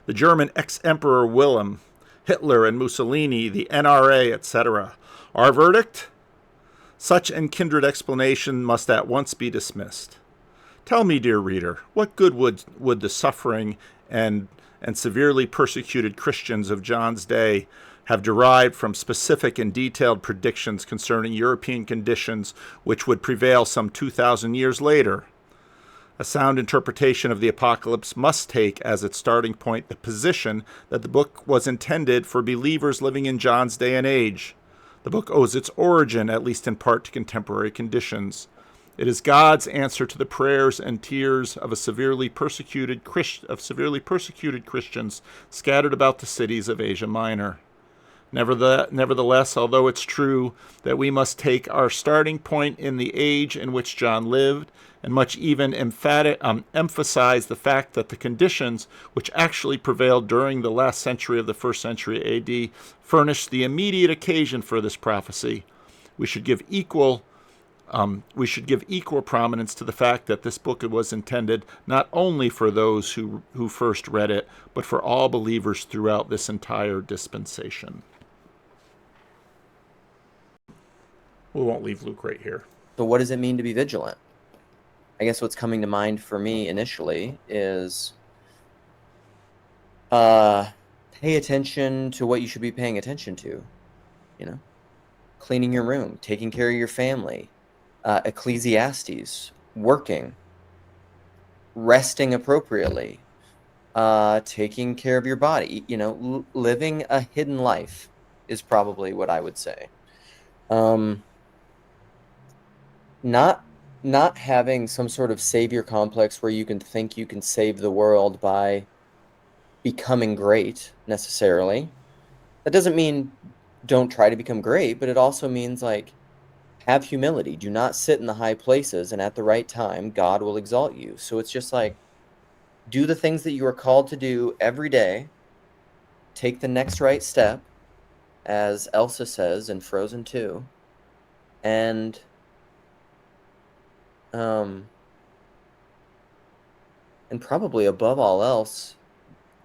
The German ex-Emperor Wilhelm, Hitler and Mussolini, the NRA, etc. Our verdict? Such and kindred explanation must at once be dismissed. Tell me, dear reader, what good would the suffering and severely persecuted Christians of John's day have derived from specific and detailed predictions concerning European conditions which would prevail some 2,000 years later? A sound interpretation of the apocalypse must take as its starting point the position that the book was intended for believers living in John's day and age. The book owes its origin, at least in part, to contemporary conditions. It is God's answer to the prayers and tears of severely persecuted Christians scattered about the cities of Asia Minor. Nevertheless, although it's true that we must take our starting point in the age in which John lived, and much even emphasize the fact that the conditions which actually prevailed during the last century of the 1st century AD furnished the immediate occasion for this prophecy, we should give equal prominence to the fact that this book was intended not only for those who first read it, but for all believers throughout this entire dispensation. We won't leave Luke right here. So what does it mean to be vigilant? I guess what's coming to mind for me initially is pay attention to what you should be paying attention to. Cleaning your room, taking care of your family, Ecclesiastes, working, resting appropriately, taking care of your body, living a hidden life is probably what I would say. Not having some sort of savior complex where you can think you can save the world by becoming great necessarily. That doesn't mean don't try to become great, but it also means have humility. Do not sit in the high places, and at the right time, God will exalt you. So it's just do the things that you are called to do every day. Take the next right step, as Elsa says in Frozen 2. And probably above all else,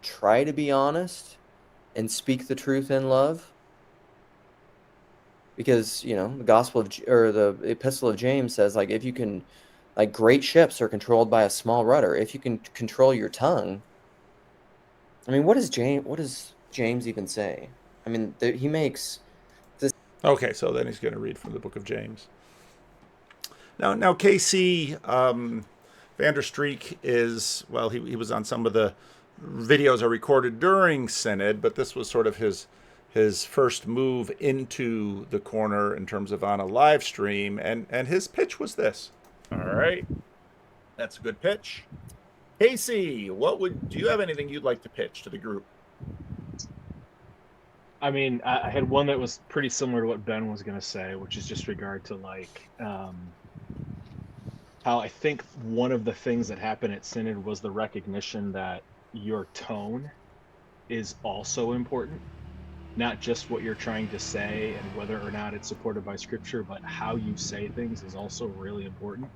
try to be honest and speak the truth in love. Because, the Epistle of James says, if you can, great ships are controlled by a small rudder. If you can control your tongue, what does James even say? He makes this. Okay, so then he's going to read from the book of James. Now KC Vanderstreek is, he was on some of the videos I recorded during Synod, but this was sort of his first move into the corner in terms of on a live stream, and his pitch was this. All right. That's a good pitch. Casey, do you have anything you'd like to pitch to the group? I mean, I had one that was pretty similar to what Ben was going to say, which is just regard to like how I think one of the things that happened at Synod was the recognition that your tone is also important, not just what you're trying to say and whether or not it's supported by scripture, but how you say things is also really important.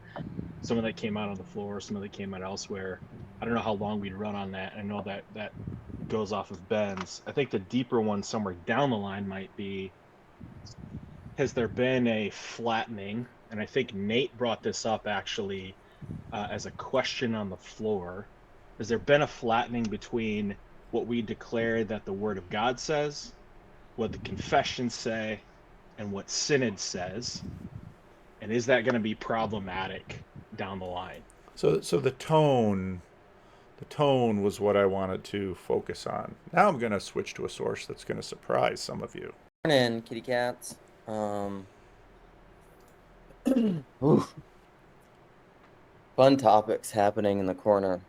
Some of that came out on the floor, some of that came out elsewhere. I don't know how long we'd run on that. I know that goes off of Ben's. I think the deeper one somewhere down the line might be, has there been a flattening? And I think Nate brought this up actually as a question on the floor. Has there been a flattening between what we declare that the Word of God says, what the confessions say, and what Synod says? And is that going to be problematic down the line? So the tone was what I wanted to focus on. Now I'm going to switch to a source that's going to surprise some of you. Morning, kitty cats. Oof. Fun topics happening in the corner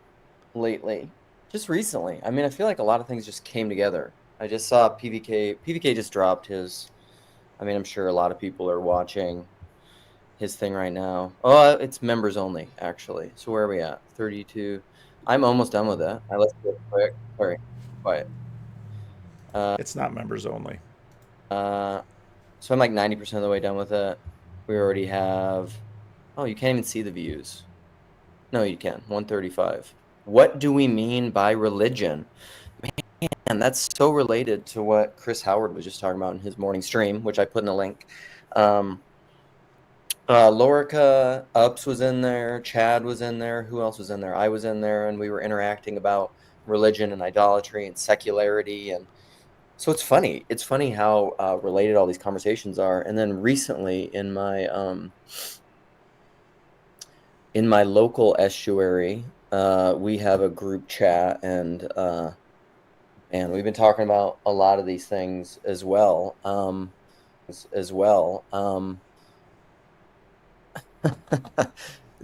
lately. Just recently. I mean, I feel like a lot of things just came together. I just saw PVK. PVK just dropped his. I mean, I'm sure a lot of people are watching his thing right now. Oh, it's members only, actually. So where are we at? 32. I'm almost done with it. Let's do it quick. Sorry. Quiet. It's not members only. So I'm like 90% of the way done with it. We already have. Oh, you can't even see the views. No, you can. 135. What do we mean by religion? Man, that's so related to what Chris Howard was just talking about in his morning stream, which I put in a link. Lorica Ups was in there. Chad was in there. Who else was in there? I was in there, and we were interacting about religion and idolatry and secularity. And so it's funny. It's funny how related all these conversations are. And then recently in my local estuary, we have a group chat, and we've been talking about a lot of these things as well.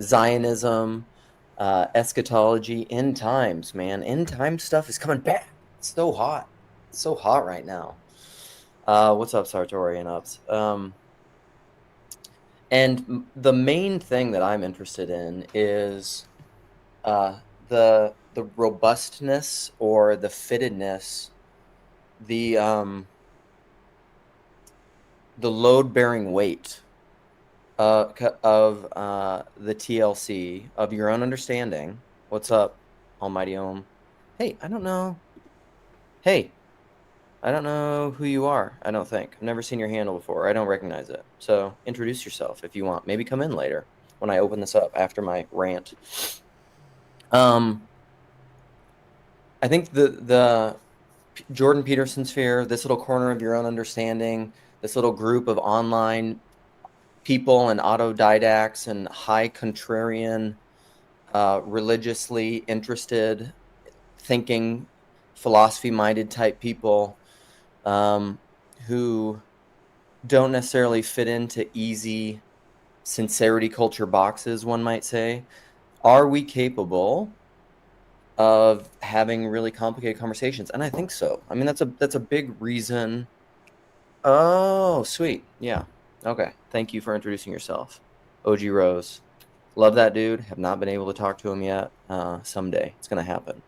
Zionism, eschatology, end times, man. End time stuff is coming back. It's so hot. It's so hot right now. What's up, Sartori and Ups? And the main thing that I'm interested in is the robustness or the fittedness, the load-bearing weight of the TLC, of your own understanding. What's up, Almighty Om? Hey, I don't know. Hey, I don't know who you are, I don't think. I've never seen your handle before. I don't recognize it. So introduce yourself if you want. Maybe come in later when I open this up after my rant. I think the Jordan Peterson sphere, this little corner of your own understanding, this little group of online people and autodidacts and high contrarian, religiously interested, thinking, philosophy-minded type people who don't necessarily fit into easy sincerity culture boxes, one might say. Are we capable of having really complicated conversations? And I think so. I mean, that's a big reason. Oh, sweet. Yeah. Okay. Thank you for introducing yourself. OG Rose. Love that dude. Have not been able to talk to him yet. Someday. It's going to happen.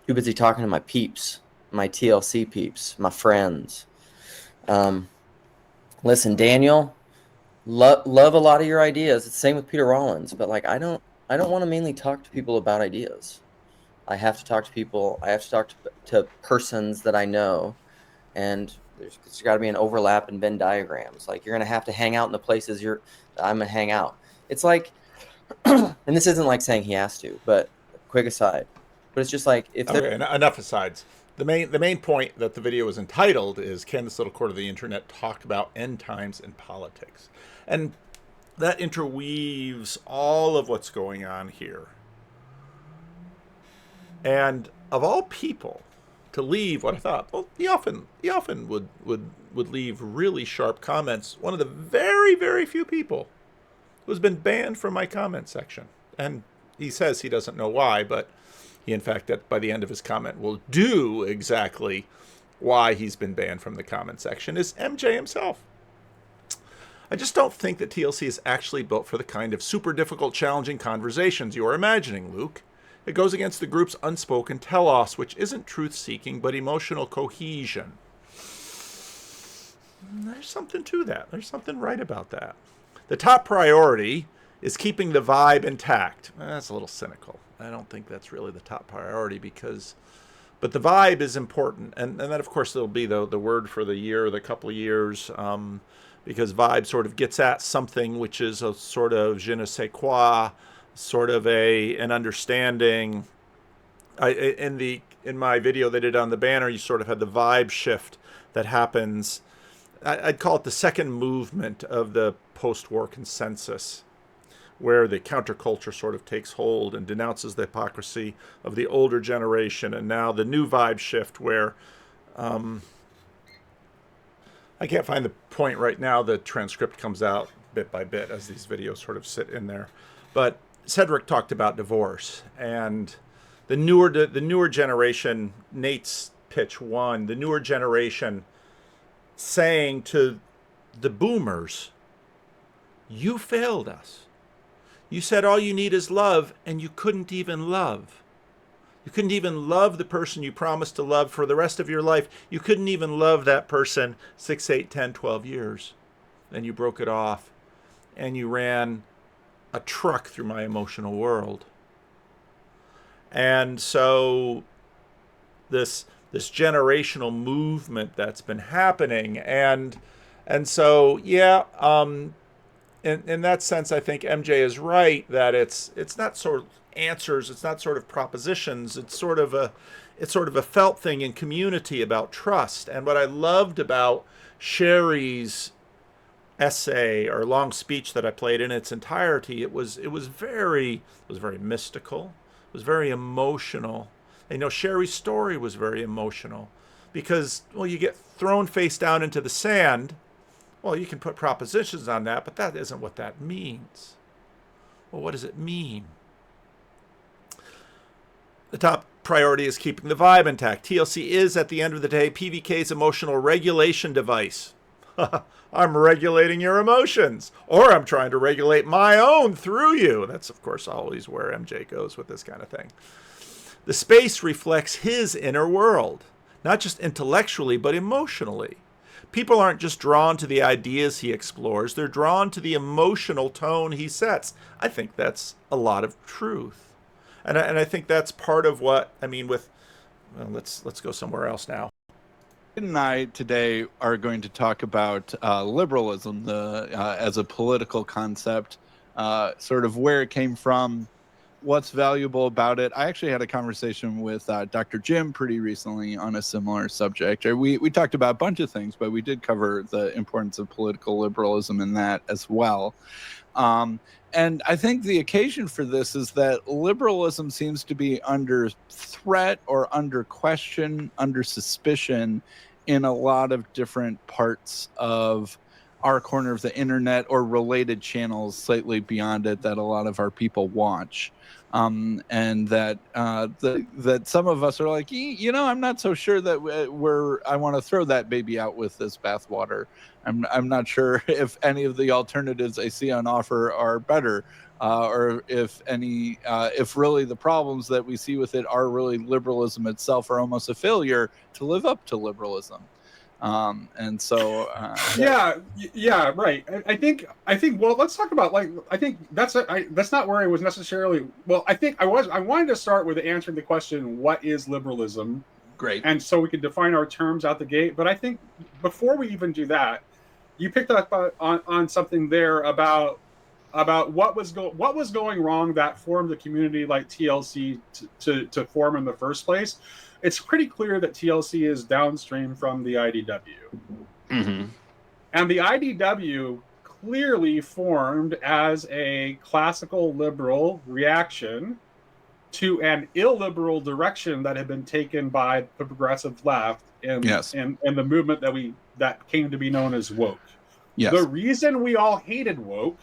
Too busy talking to my peeps, my TLC peeps, my friends. Listen, Daniel, love a lot of your ideas. It's the same with Peter Rollins, but like I don't want to mainly talk to people about ideas. I have to talk to people. I have to talk to persons that I know, and there's got to be an overlap in Venn diagrams. Like you're gonna have to hang out in the places I'm gonna hang out. It's like, and this isn't like saying he has to, but quick aside. But it's just like if okay, enough asides. The main point that the video is entitled is, can this little corner of the internet talk about end times and politics? And that interweaves all of what's going on here. And of all people to leave what I thought, well, he often would leave really sharp comments. One of the very, very few people who's been banned from my comment section. And he says he doesn't know why, but he, in fact, by the end of his comment, will do exactly why he's been banned from the comment section, is MJ himself. I just don't think that TLC is actually built for the kind of super difficult, challenging conversations you're imagining, Luke. It goes against the group's unspoken telos, which isn't truth-seeking, but emotional cohesion. There's something to that. There's something right about that. The top priority is keeping the vibe intact. That's a little cynical. I don't think that's really the top priority but the vibe is important. And then, of course, there'll be the word for the year, the couple of years, because vibe sort of gets at something which is a sort of je ne sais quoi, sort of an understanding. In my video they did on the banner, you sort of had the vibe shift that happens. I'd call it the second movement of the post-war consensus, where the counterculture sort of takes hold and denounces the hypocrisy of the older generation, and now the new vibe shift where I can't find the point right now. The transcript comes out bit by bit as these videos sort of sit in there. But Cedric talked about divorce, and the newer generation, Nate's pitch one, the newer generation saying to the boomers, you failed us. You said all you need is love, and you couldn't even love. You couldn't even love the person you promised to love for the rest of your life. You couldn't even love that person 6, 8, 10, 12 years. Then you broke it off, and you ran a truck through my emotional world. And so this generational movement that's been happening, and so yeah, in that sense, I think MJ is right that it's not sort of answers, it's not sort of propositions, it's sort of a felt thing in community about trust. And what I loved about Sherry's essay or long speech that I played in its entirety, it was very mystical, it was very emotional. And, Sherry's story was very emotional because, well, you get thrown face down into the sand. Well, you can put propositions on that, but that isn't what that means. Well, what does it mean? The top priority is keeping the vibe intact. TLC is, at the end of the day, PVK's emotional regulation device. I'm regulating your emotions, or I'm trying to regulate my own through you. That's, of course, always where MJ goes with this kind of thing. The space reflects his inner world, not just intellectually, but emotionally. People aren't just drawn to the ideas he explores, they're drawn to the emotional tone he sets. I think that's a lot of truth. And I think that's part of what, let's go somewhere else now. And I today are going to talk about liberalism as a political concept, sort of where it came from, what's valuable about it. I actually had a conversation with Dr. Jim pretty recently on a similar subject. We talked about a bunch of things, but we did cover the importance of political liberalism in that as well. And I think the occasion for this is that liberalism seems to be under threat or under question, under suspicion in a lot of different parts of our corner of the internet or related channels slightly beyond it that a lot of our people watch. And that some of us are like, I'm not so sure that I want to throw that baby out with this bathwater. I'm not sure if any of the alternatives I see on offer are better, or if really the problems that we see with it are really liberalism itself, or almost a failure to live up to liberalism. And so yeah, right. I think well, let's talk about, I think that's not where I was necessarily. Well, I wanted to start with answering the question, what is liberalism? Great. And so we can define our terms out the gate. But I think before we even do that, you picked up on something there about what was going wrong that formed a community like TLC to form in the first place. It's pretty clear that TLC is downstream from the IDW. Mm-hmm. And the IDW clearly formed as a classical liberal reaction to an illiberal direction that had been taken by the progressive left in the movement that came to be known as woke. Yes. The reason we all hated woke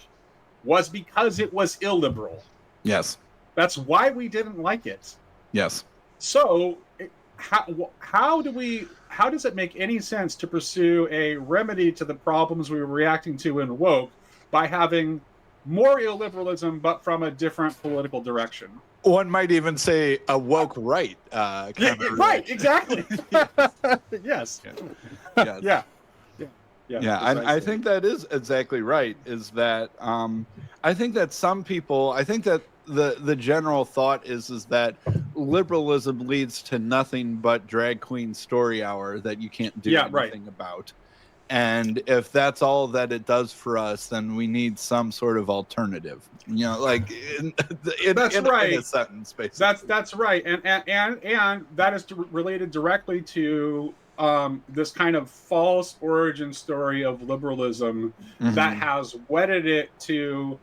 was because it was illiberal. Yes. That's why we didn't like it. Yes. So how does it make any sense to pursue a remedy to the problems we were reacting to in woke by having more illiberalism but from a different political direction? One might even say a woke right. Right, exactly. Yes. Yes. Yeah. I think that is exactly right. Is that I think that some people, I think that the general thought is that liberalism leads to nothing but drag queen story hour that you can't do anything about. And if that's all that it does for us, then we need some sort of alternative. You know, like in a sentence, basically. That's right, and that is related directly to this kind of false origin story of liberalism that has wedded it to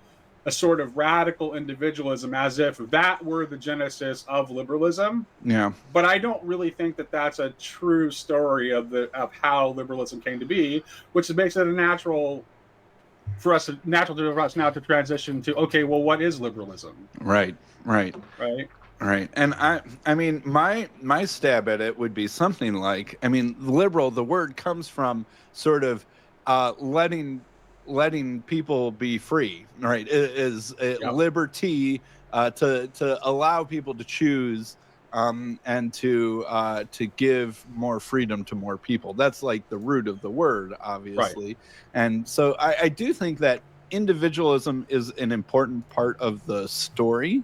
a sort of radical individualism, as if that were the genesis of liberalism. Yeah. But I don't really think that that's a true story of how liberalism came to be, which makes it natural for us now to transition to, okay, well, what is liberalism? Right. And I mean, my stab at it would be something like, I mean, liberal, the word comes from sort of letting people be free, right? It is liberty, to allow people to choose, and to give more freedom to more people. That's like the root of the word, obviously. Right. And so I do think that individualism is an important part of the story.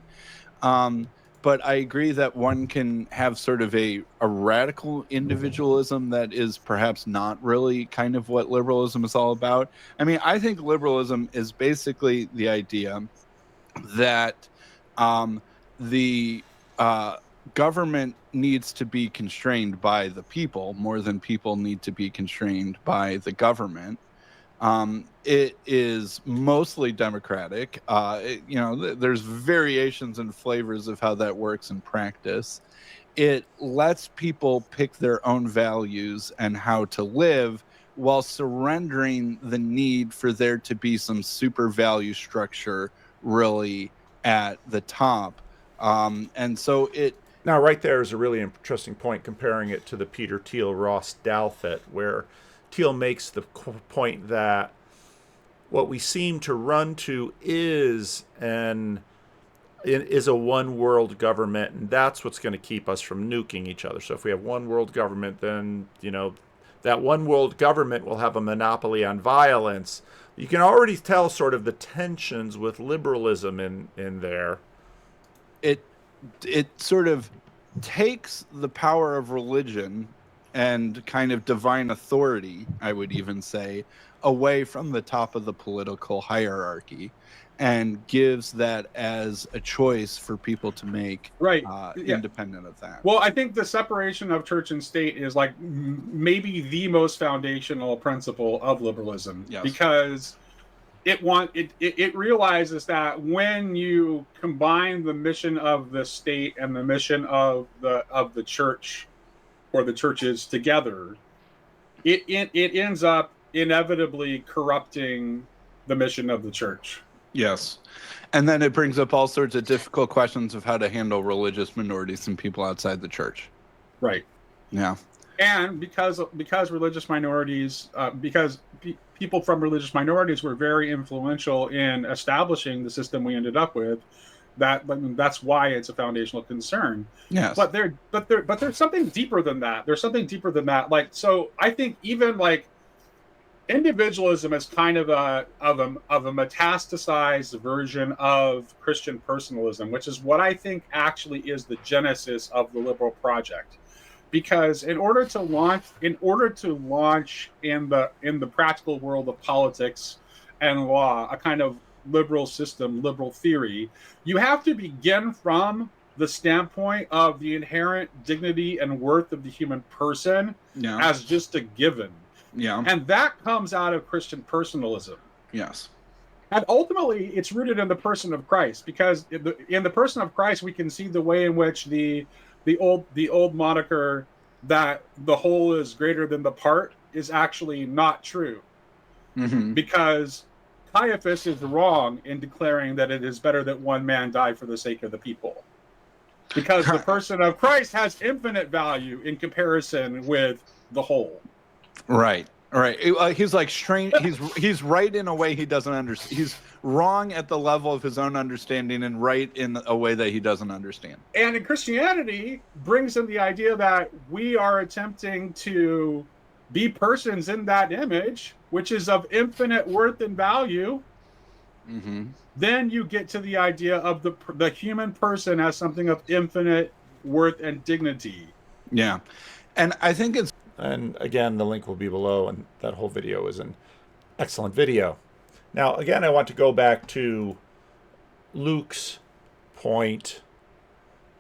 But I agree that one can have sort of a radical individualism that is perhaps not really kind of what liberalism is all about. I mean, I think liberalism is basically the idea that the government needs to be constrained by the people more than people need to be constrained by the government. It is mostly democratic. There's variations and flavors of how that works in practice. It lets people pick their own values and how to live while surrendering the need for there to be some super value structure really at the top. And so it... Now, right there is a really interesting point, comparing it to the Peter Thiel Ross Douthat, where Thiel makes the point that what we seem to run to is a one world government, and that's what's going to keep us from nuking each other. So if we have one world government, then that one world government will have a monopoly on violence. You can already tell sort of the tensions with liberalism in there. It sort of takes the power of religion and kind of divine authority, I would even say, away from the top of the political hierarchy, and gives that as a choice for people to make, independent of that. Well, I think the separation of church and state is like maybe the most foundational principle of liberalism, because it realizes that when you combine the mission of the state and the mission of the church or the churches together, it ends up inevitably corrupting the mission of the church. Yes. And then it brings up all sorts of difficult questions of how to handle religious minorities and people outside the church. Right. Yeah. And because religious minorities, people from religious minorities were very influential in establishing the system we ended up with, that's why it's a foundational concern. Yes. But there's something deeper than that. There's something deeper than that. Like, so I think even like individualism is kind of a metastasized version of Christian personalism, which is what I think actually is the genesis of the liberal project. Because in order to launch in the practical world of politics and law, a kind of liberal system, liberal theory, you have to begin from the standpoint of the inherent dignity and worth of the human person as just a given. Yeah. And that comes out of Christian personalism. Yes. And ultimately, it's rooted in the person of Christ, because in the person of Christ, we can see the way in which the old moniker that the whole is greater than the part is actually not true. Mm-hmm. Because Caiaphas is wrong in declaring that it is better that one man die for the sake of the people. Because the person of Christ has infinite value in comparison with the whole. Right. Right. He's like strange. He's right in a way he doesn't understand. He's wrong at the level of his own understanding and right in a way that he doesn't understand. And in Christianity brings in the idea that we are attempting to be persons in that image, which is of infinite worth and value. Mm-hmm. Then you get to the idea of the human person as something of infinite worth and dignity. Yeah. And I think it's... And again, the link will be below, and that whole video is an excellent video. Now, again, I want to go back to Luke's point.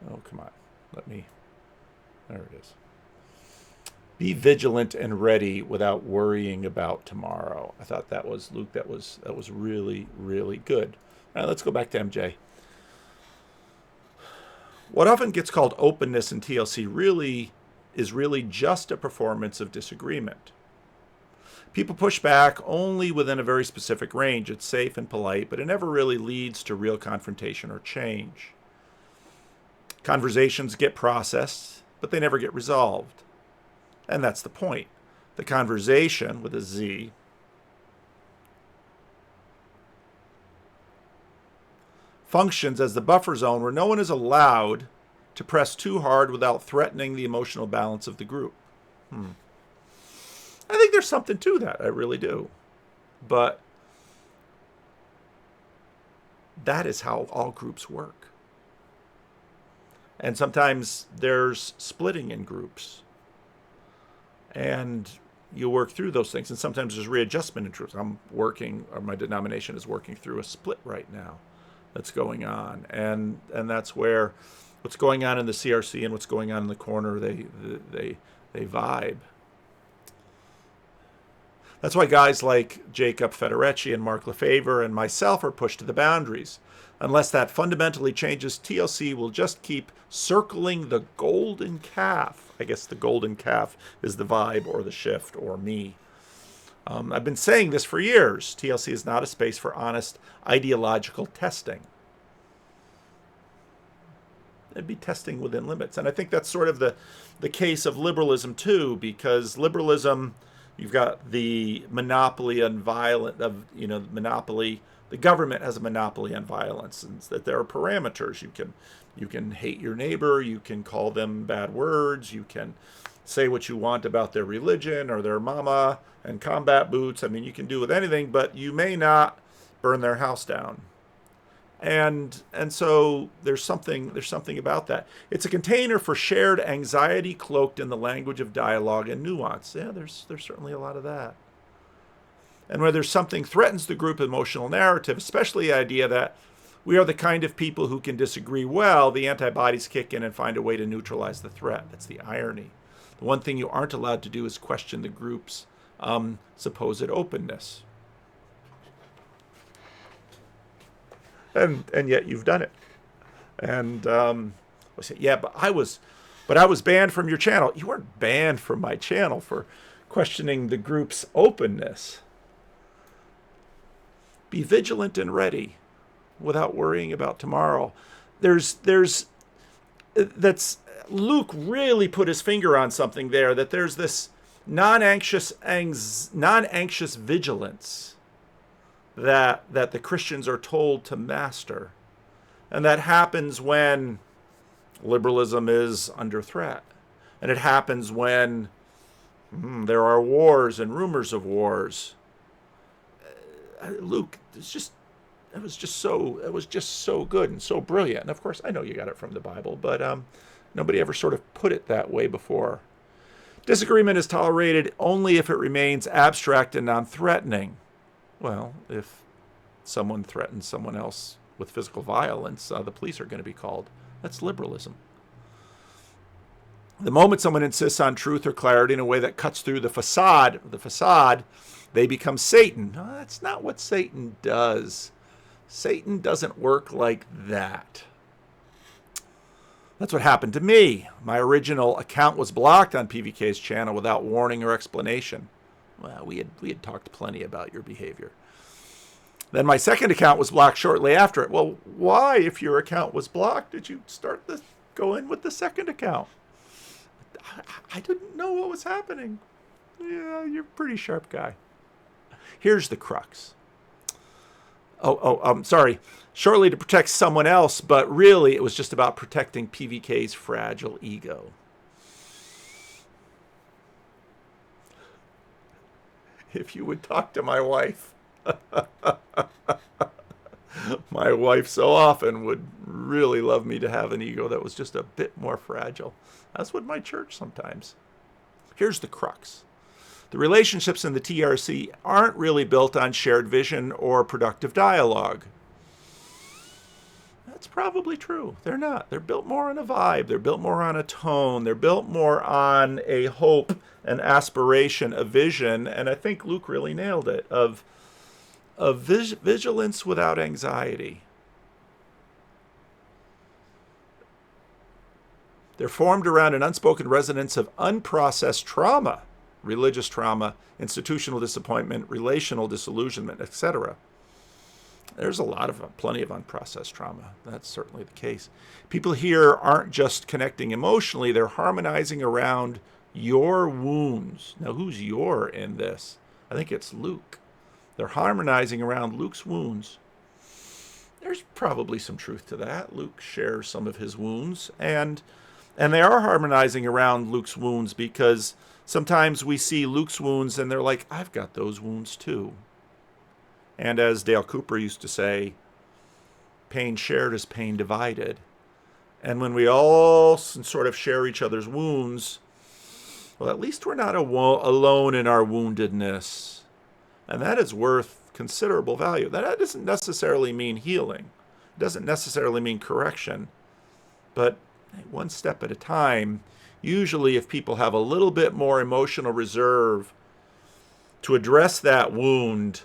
Oh, come on. There it is. Be vigilant and ready without worrying about tomorrow. I thought that was, Luke, that was really, really good. Now, let's go back to MJ. What often gets called openness in TLC is really just a performance of disagreement. People push back only within a very specific range. It's safe and polite, but it never really leads to real confrontation or change. Conversations get processed, but they never get resolved. And that's the point. The conversation, with a Z, functions as the buffer zone where no one is allowed to press too hard without threatening the emotional balance of the group. I think there's something to that. I really do. But that is how all groups work. And sometimes there's splitting in groups. And you work through those things. And sometimes there's readjustment in groups. My denomination is working through a split right now that's going on. And that's where what's going on in the CRC and what's going on in the corner, they vibe. That's why guys like Jacob Federecci and Mark Lefevre and myself are pushed to the boundaries. Unless that fundamentally changes, TLC will just keep circling the golden calf. I guess the golden calf is the vibe or the shift or me. I've been saying this for years. TLC is not a space for honest ideological testing. It'd be testing within limits. And I think that's sort of the case of liberalism too, because liberalism, you've got the monopoly on violence, monopoly. The government has a monopoly on violence, and that there are parameters. You can hate your neighbor, you can call them bad words, you can say what you want about their religion or their mama and combat boots. I mean, you can do with anything, but you may not burn their house down. And so there's something about that. It's a container for shared anxiety cloaked in the language of dialogue and nuance. Yeah, there's certainly a lot of that. And whether something threatens the group emotional narrative, especially the idea that we are the kind of people who can disagree well, the antibodies kick in and find a way to neutralize the threat. That's the irony. The one thing you aren't allowed to do is question the group's supposed openness. And yet you've done it. And I say, yeah, but I was banned from your channel. You weren't banned from my channel for questioning the group's openness. Be vigilant and ready without worrying about tomorrow. That's Luke really put his finger on something there, that there's this non-anxious vigilance that the Christians are told to master. And that happens when liberalism is under threat. And it happens when there are wars and rumors of wars. Luke, it was just so good and so brilliant. And of course, I know you got it from the Bible, but nobody ever sort of put it that way before. Disagreement is tolerated only if it remains abstract and non-threatening. Well, if someone threatens someone else with physical violence, the police are going to be called. That's liberalism. The moment someone insists on truth or clarity in a way that cuts through the facade, they become Satan. No, that's not what Satan does. Satan doesn't work like that. That's what happened to me. My original account was blocked on PVK's channel without warning or explanation. Well, we had talked plenty about your behavior. Then my second account was blocked shortly after it. Well, why, if your account was blocked, did you go in with the second account? I didn't know what was happening. Yeah, you're a pretty sharp guy. Here's the crux. Sorry. Shortly to protect someone else, but really it was just about protecting PVK's fragile ego. If you would talk to my wife, my wife so often would really love me to have an ego that was just a bit more fragile. That's what my church sometimes. Here's the crux. The relationships in the TRC aren't really built on shared vision or productive dialogue. That's probably true. They're not. They're built more on a vibe. They're built more on a tone. They're built more on a hope, an aspiration, a vision. And I think Luke really nailed it, of vigilance without anxiety. They're formed around an unspoken resonance of unprocessed trauma, religious trauma, institutional disappointment, relational disillusionment, etc. There's plenty of unprocessed trauma. That's certainly the case. People here aren't just connecting emotionally, they're harmonizing around your wounds. Now, who's your in this? I think it's Luke. They're harmonizing around Luke's wounds. There's probably some truth to that. Luke shares some of his wounds, and they are harmonizing around Luke's wounds, because sometimes we see Luke's wounds and they're like, I've got those wounds too. And as Dale Cooper used to say, pain shared is pain divided. And when we all sort of share each other's wounds, well, at least we're not alone in our woundedness. And that is worth considerable value. That doesn't necessarily mean healing. It doesn't necessarily mean correction. But one step at a time, usually if people have a little bit more emotional reserve to address that wound,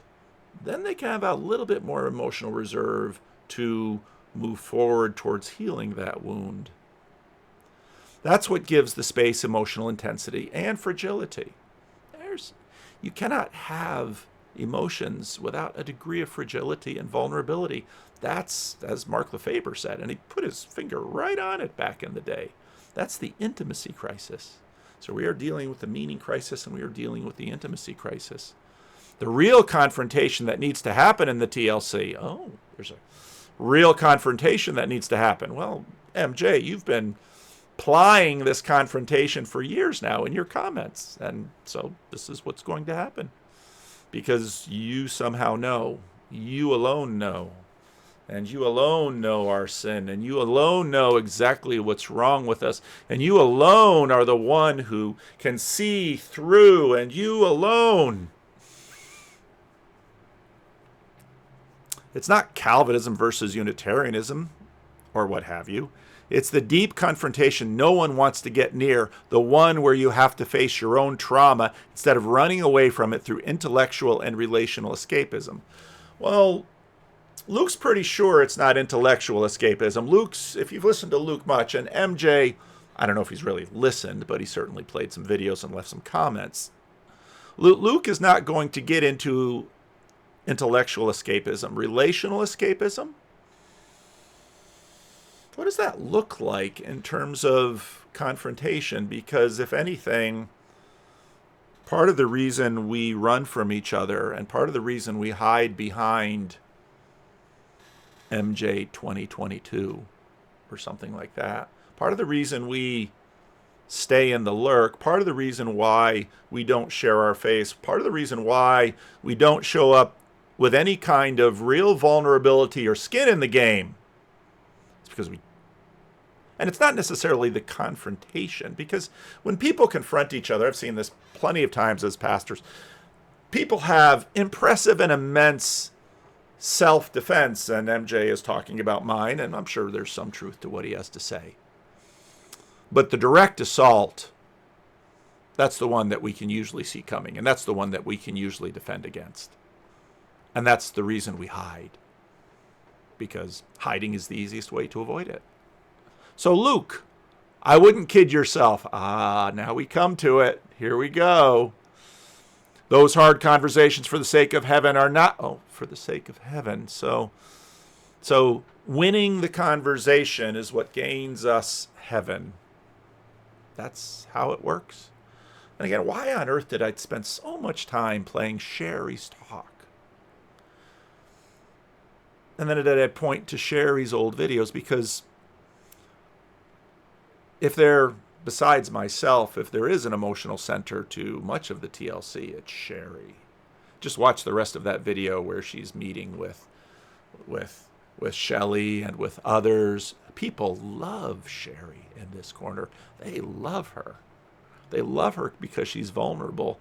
then they can have a little bit more emotional reserve to move forward towards healing that wound. That's what gives the space emotional intensity and fragility. You cannot have emotions without a degree of fragility and vulnerability. That's, as Mark Lefebvre said, and he put his finger right on it back in the day, that's the intimacy crisis. So we are dealing with the meaning crisis, and we are dealing with the intimacy crisis. The real confrontation that needs to happen in the TLC, there's a real confrontation that needs to happen. Well, MJ, you've been plying this confrontation for years now in your comments, and so this is what's going to happen. Because you somehow know, you alone know, and you alone know our sin, and you alone know exactly what's wrong with us, and you alone are the one who can see through, and you alone. It's not Calvinism versus Unitarianism or what have you. It's the deep confrontation no one wants to get near, the one where you have to face your own trauma instead of running away from it through intellectual and relational escapism. Well, Luke's pretty sure it's not intellectual escapism. If you've listened to Luke much, and MJ, I don't know if he's really listened, but he certainly played some videos and left some comments. Luke is not going to get into intellectual escapism. Relational escapism? What does that look like in terms of confrontation? Because if anything, part of the reason we run from each other and part of the reason we hide behind MJ 2022 or something like that, part of the reason we stay in the lurk, part of the reason why we don't share our face, part of the reason why we don't show up with any kind of real vulnerability or skin in the game, it's because and it's not necessarily the confrontation, because when people confront each other, I've seen this plenty of times as pastors, people have impressive and immense self-defense, and MJ is talking about mine, and I'm sure there's some truth to what he has to say. But the direct assault, that's the one that we can usually see coming, and that's the one that we can usually defend against. And that's the reason we hide, because hiding is the easiest way to avoid it. So Luke, I wouldn't kid yourself. Now we come to it. Here we go. Those hard conversations for the sake of heaven are not, for the sake of heaven. So winning the conversation is what gains us heaven. That's how it works. And again, why on earth did I spend so much time playing Sherry's talk? And then did I point to Sherry's old videos? Because if there, besides myself, if there is an emotional center to much of the TLC, it's Sherry. Just watch the rest of that video where she's meeting with Shelley and with others. People love Sherry in this corner. They love her. They love her because she's vulnerable.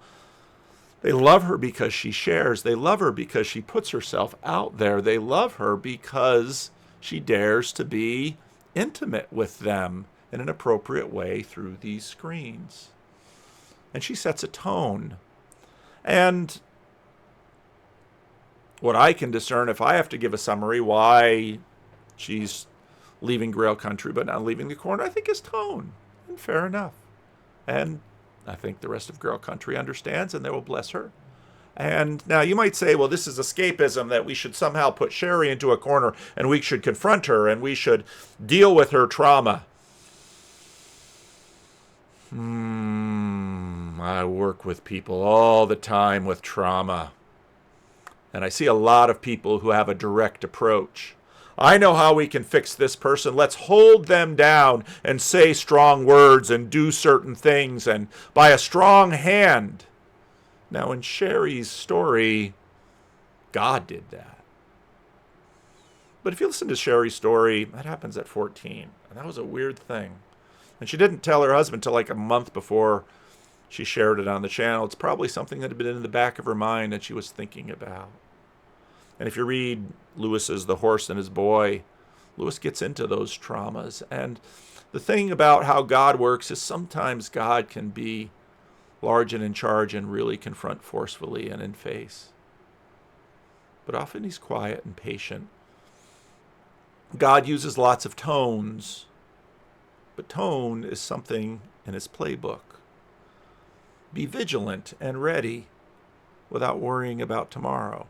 They love her because she shares. They love her because she puts herself out there. They love her because she dares to be intimate with them in an appropriate way through these screens. And she sets a tone. And what I can discern, if I have to give a summary why she's leaving Grail Country but not leaving the corner, I think is tone. And fair enough. And I think the rest of Grail Country understands, and they will bless her. And now you might say, well, this is escapism, that we should somehow put Sherry into a corner and we should confront her and we should deal with her trauma. I work with people all the time with trauma. And I see a lot of people who have a direct approach. I know how we can fix this person. Let's hold them down and say strong words and do certain things and by a strong hand. Now in Sherry's story, God did that. But if you listen to Sherry's story, that happens at 14. And that was a weird thing. And she didn't tell her husband till like a month before she shared it on the channel. It's probably something that had been in the back of her mind that she was thinking about. And if you read Lewis's The Horse and His Boy, Lewis gets into those traumas. And the thing about how God works is sometimes God can be large and in charge and really confront forcefully and in face. But often he's quiet and patient. God uses lots of tones, but tone is something in his playbook. Be vigilant and ready without worrying about tomorrow.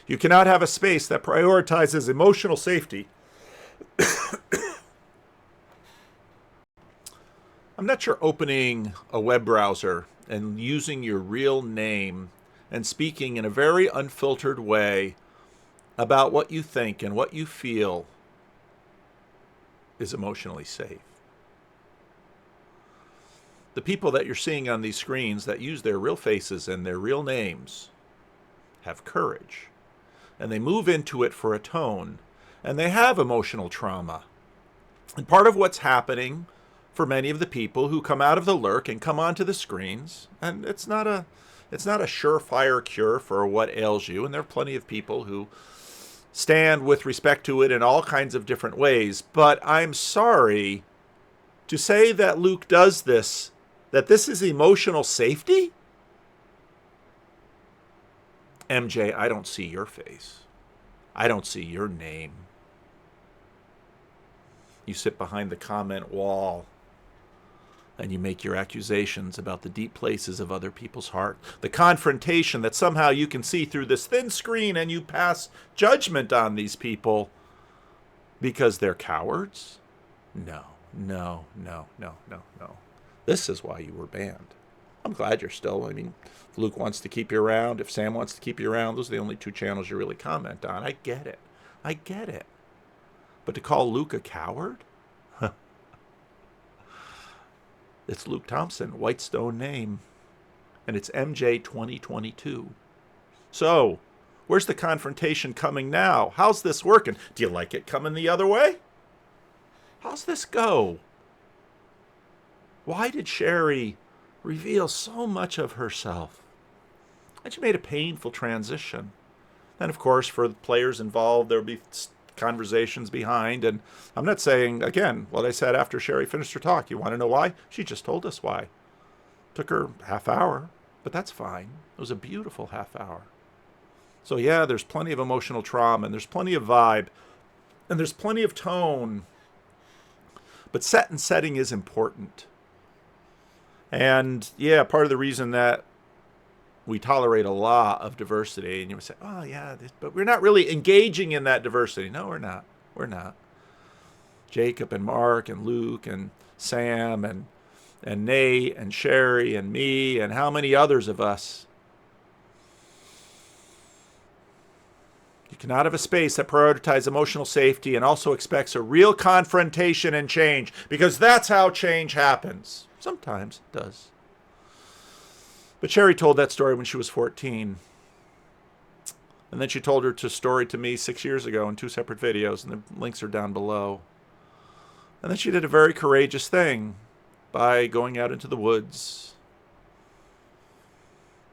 You cannot have a space that prioritizes emotional safety. I'm not sure opening a web browser and using your real name and speaking in a very unfiltered way about what you think and what you feel is emotionally safe. The people that you're seeing on these screens that use their real faces and their real names have courage. And they move into it for a tone. And they have emotional trauma. And part of what's happening for many of the people who come out of the lurk and come onto the screens, and it's not a surefire cure for what ails you, and there are plenty of people who stand with respect to it in all kinds of different ways. But I'm sorry to say that Luke does this, that this is emotional safety? MJ, I don't see your face. I don't see your name. You sit behind the comment wall and you make your accusations about the deep places of other people's heart. The confrontation that somehow you can see through this thin screen, and you pass judgment on these people because they're cowards? No. This is why you were banned. I'm glad you're still, if Luke wants to keep you around, if Sam wants to keep you around, those are the only two channels you really comment on. I get it. But to call Luke a coward? It's Luke Thompson, Whitestone name. And it's MJ 2022. So, where's the confrontation coming now? How's this working? Do you like it coming the other way? How's this go? Why did Sherry reveal so much of herself? And she made a painful transition. And of course, for the players involved, there'll be conversations behind. And I'm not saying, again, what I said after Sherry finished her talk. You want to know why? She just told us why. Took her half hour, but that's fine. It was a beautiful half hour. So yeah, there's plenty of emotional trauma, and there's plenty of vibe, and there's plenty of tone. But set and setting is important. And yeah, part of the reason that we tolerate a lot of diversity. And you would say, oh, yeah, but we're not really engaging in that diversity. No, we're not. We're not. Jacob and Mark and Luke and Sam and Nate and Sherry and me and how many others of us. You cannot have a space that prioritizes emotional safety and also expects a real confrontation and change, because that's how change happens. Sometimes it does. But Sherry told that story when she was 14. And then she told her story to me 6 years ago in 2 separate videos, and the links are down below. And then she did a very courageous thing by going out into the woods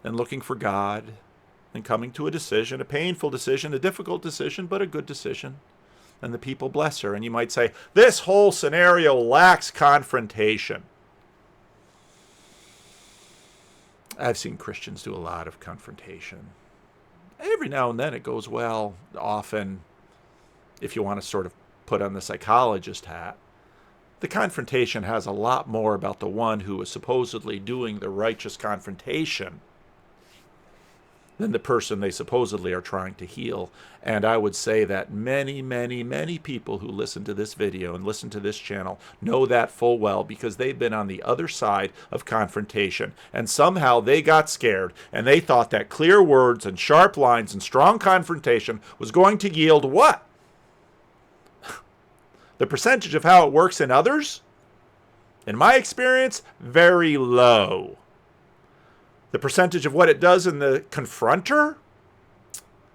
and looking for God and coming to a decision, a painful decision, a difficult decision, but a good decision. And the people bless her. And you might say, this whole scenario lacks confrontation. I've seen Christians do a lot of confrontation. Every now and then it goes well. Often, if you want to sort of put on the psychologist hat, the confrontation has a lot more about the one who is supposedly doing the righteous confrontation than the person they supposedly are trying to heal. And I would say that many, many, many people who listen to this video and listen to this channel know that full well, because they've been on the other side of confrontation. And somehow they got scared and they thought that clear words and sharp lines and strong confrontation was going to yield what? The percentage of how it works in others, in my experience, very low. The percentage of what it does in the confronter,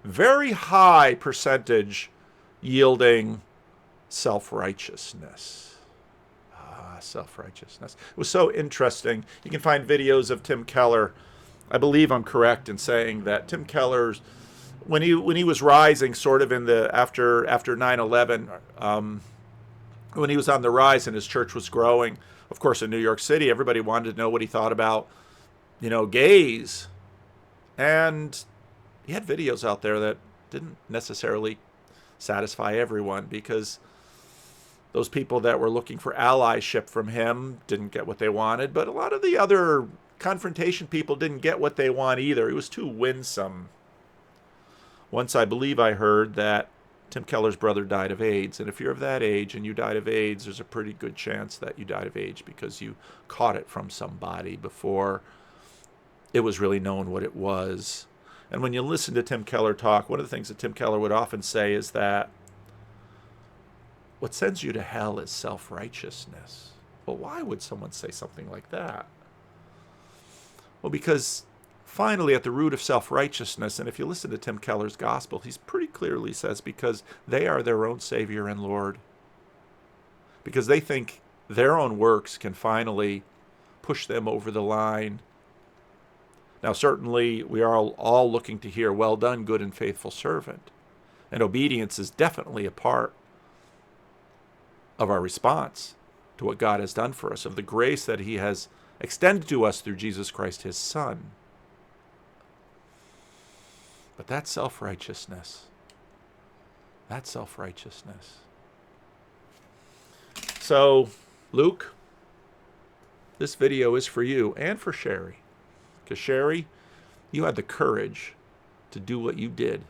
very high percentage, yielding self-righteousness. Self-righteousness. It was so interesting. You can find videos of Tim Keller. I believe I'm correct in saying that Tim Keller's, when he was rising sort of in the after 9/11, when he was on the rise and his church was growing, of course in New York City, everybody wanted to know what he thought about, gays. And he had videos out there that didn't necessarily satisfy everyone, because those people that were looking for allyship from him didn't get what they wanted. But a lot of the other confrontation people didn't get what they want either. He was too winsome. Once I believe I heard that Tim Keller's brother died of AIDS. And if you're of that age and you died of AIDS, there's a pretty good chance that you died of AIDS because you caught it from somebody before it was really known what it was. And when you listen to Tim Keller talk, one of the things that Tim Keller would often say is that what sends you to hell is self-righteousness. Well, why would someone say something like that? Well, because finally at the root of self-righteousness, and if you listen to Tim Keller's gospel, he pretty clearly says because they are their own Savior and Lord. Because they think their own works can finally push them over the line. Now, certainly, we are all looking to hear, well done, good and faithful servant. And obedience is definitely a part of our response to what God has done for us, of the grace that he has extended to us through Jesus Christ, his Son. But that's self-righteousness. That's self-righteousness. So, Luke, this video is for you and for Sherry. Because Sherry, you had the courage to do what you did.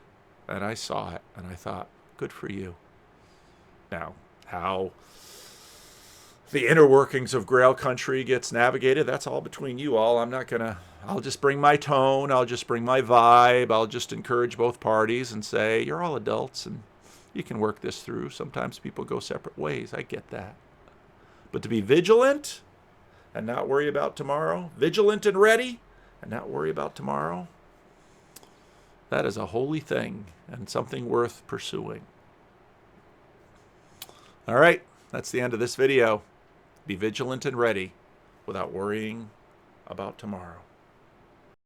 And I saw it, and I thought, good for you. Now, how the inner workings of Grail Country gets navigated, that's all between you all. I'll just bring my tone, I'll just bring my vibe, I'll just encourage both parties and say, you're all adults and you can work this through. Sometimes people go separate ways, I get that. But to be vigilant and not worry about tomorrow, vigilant and ready and not worry about tomorrow, that is a holy thing and something worth pursuing. All right, that's the end of this video. Be vigilant and ready without worrying about tomorrow.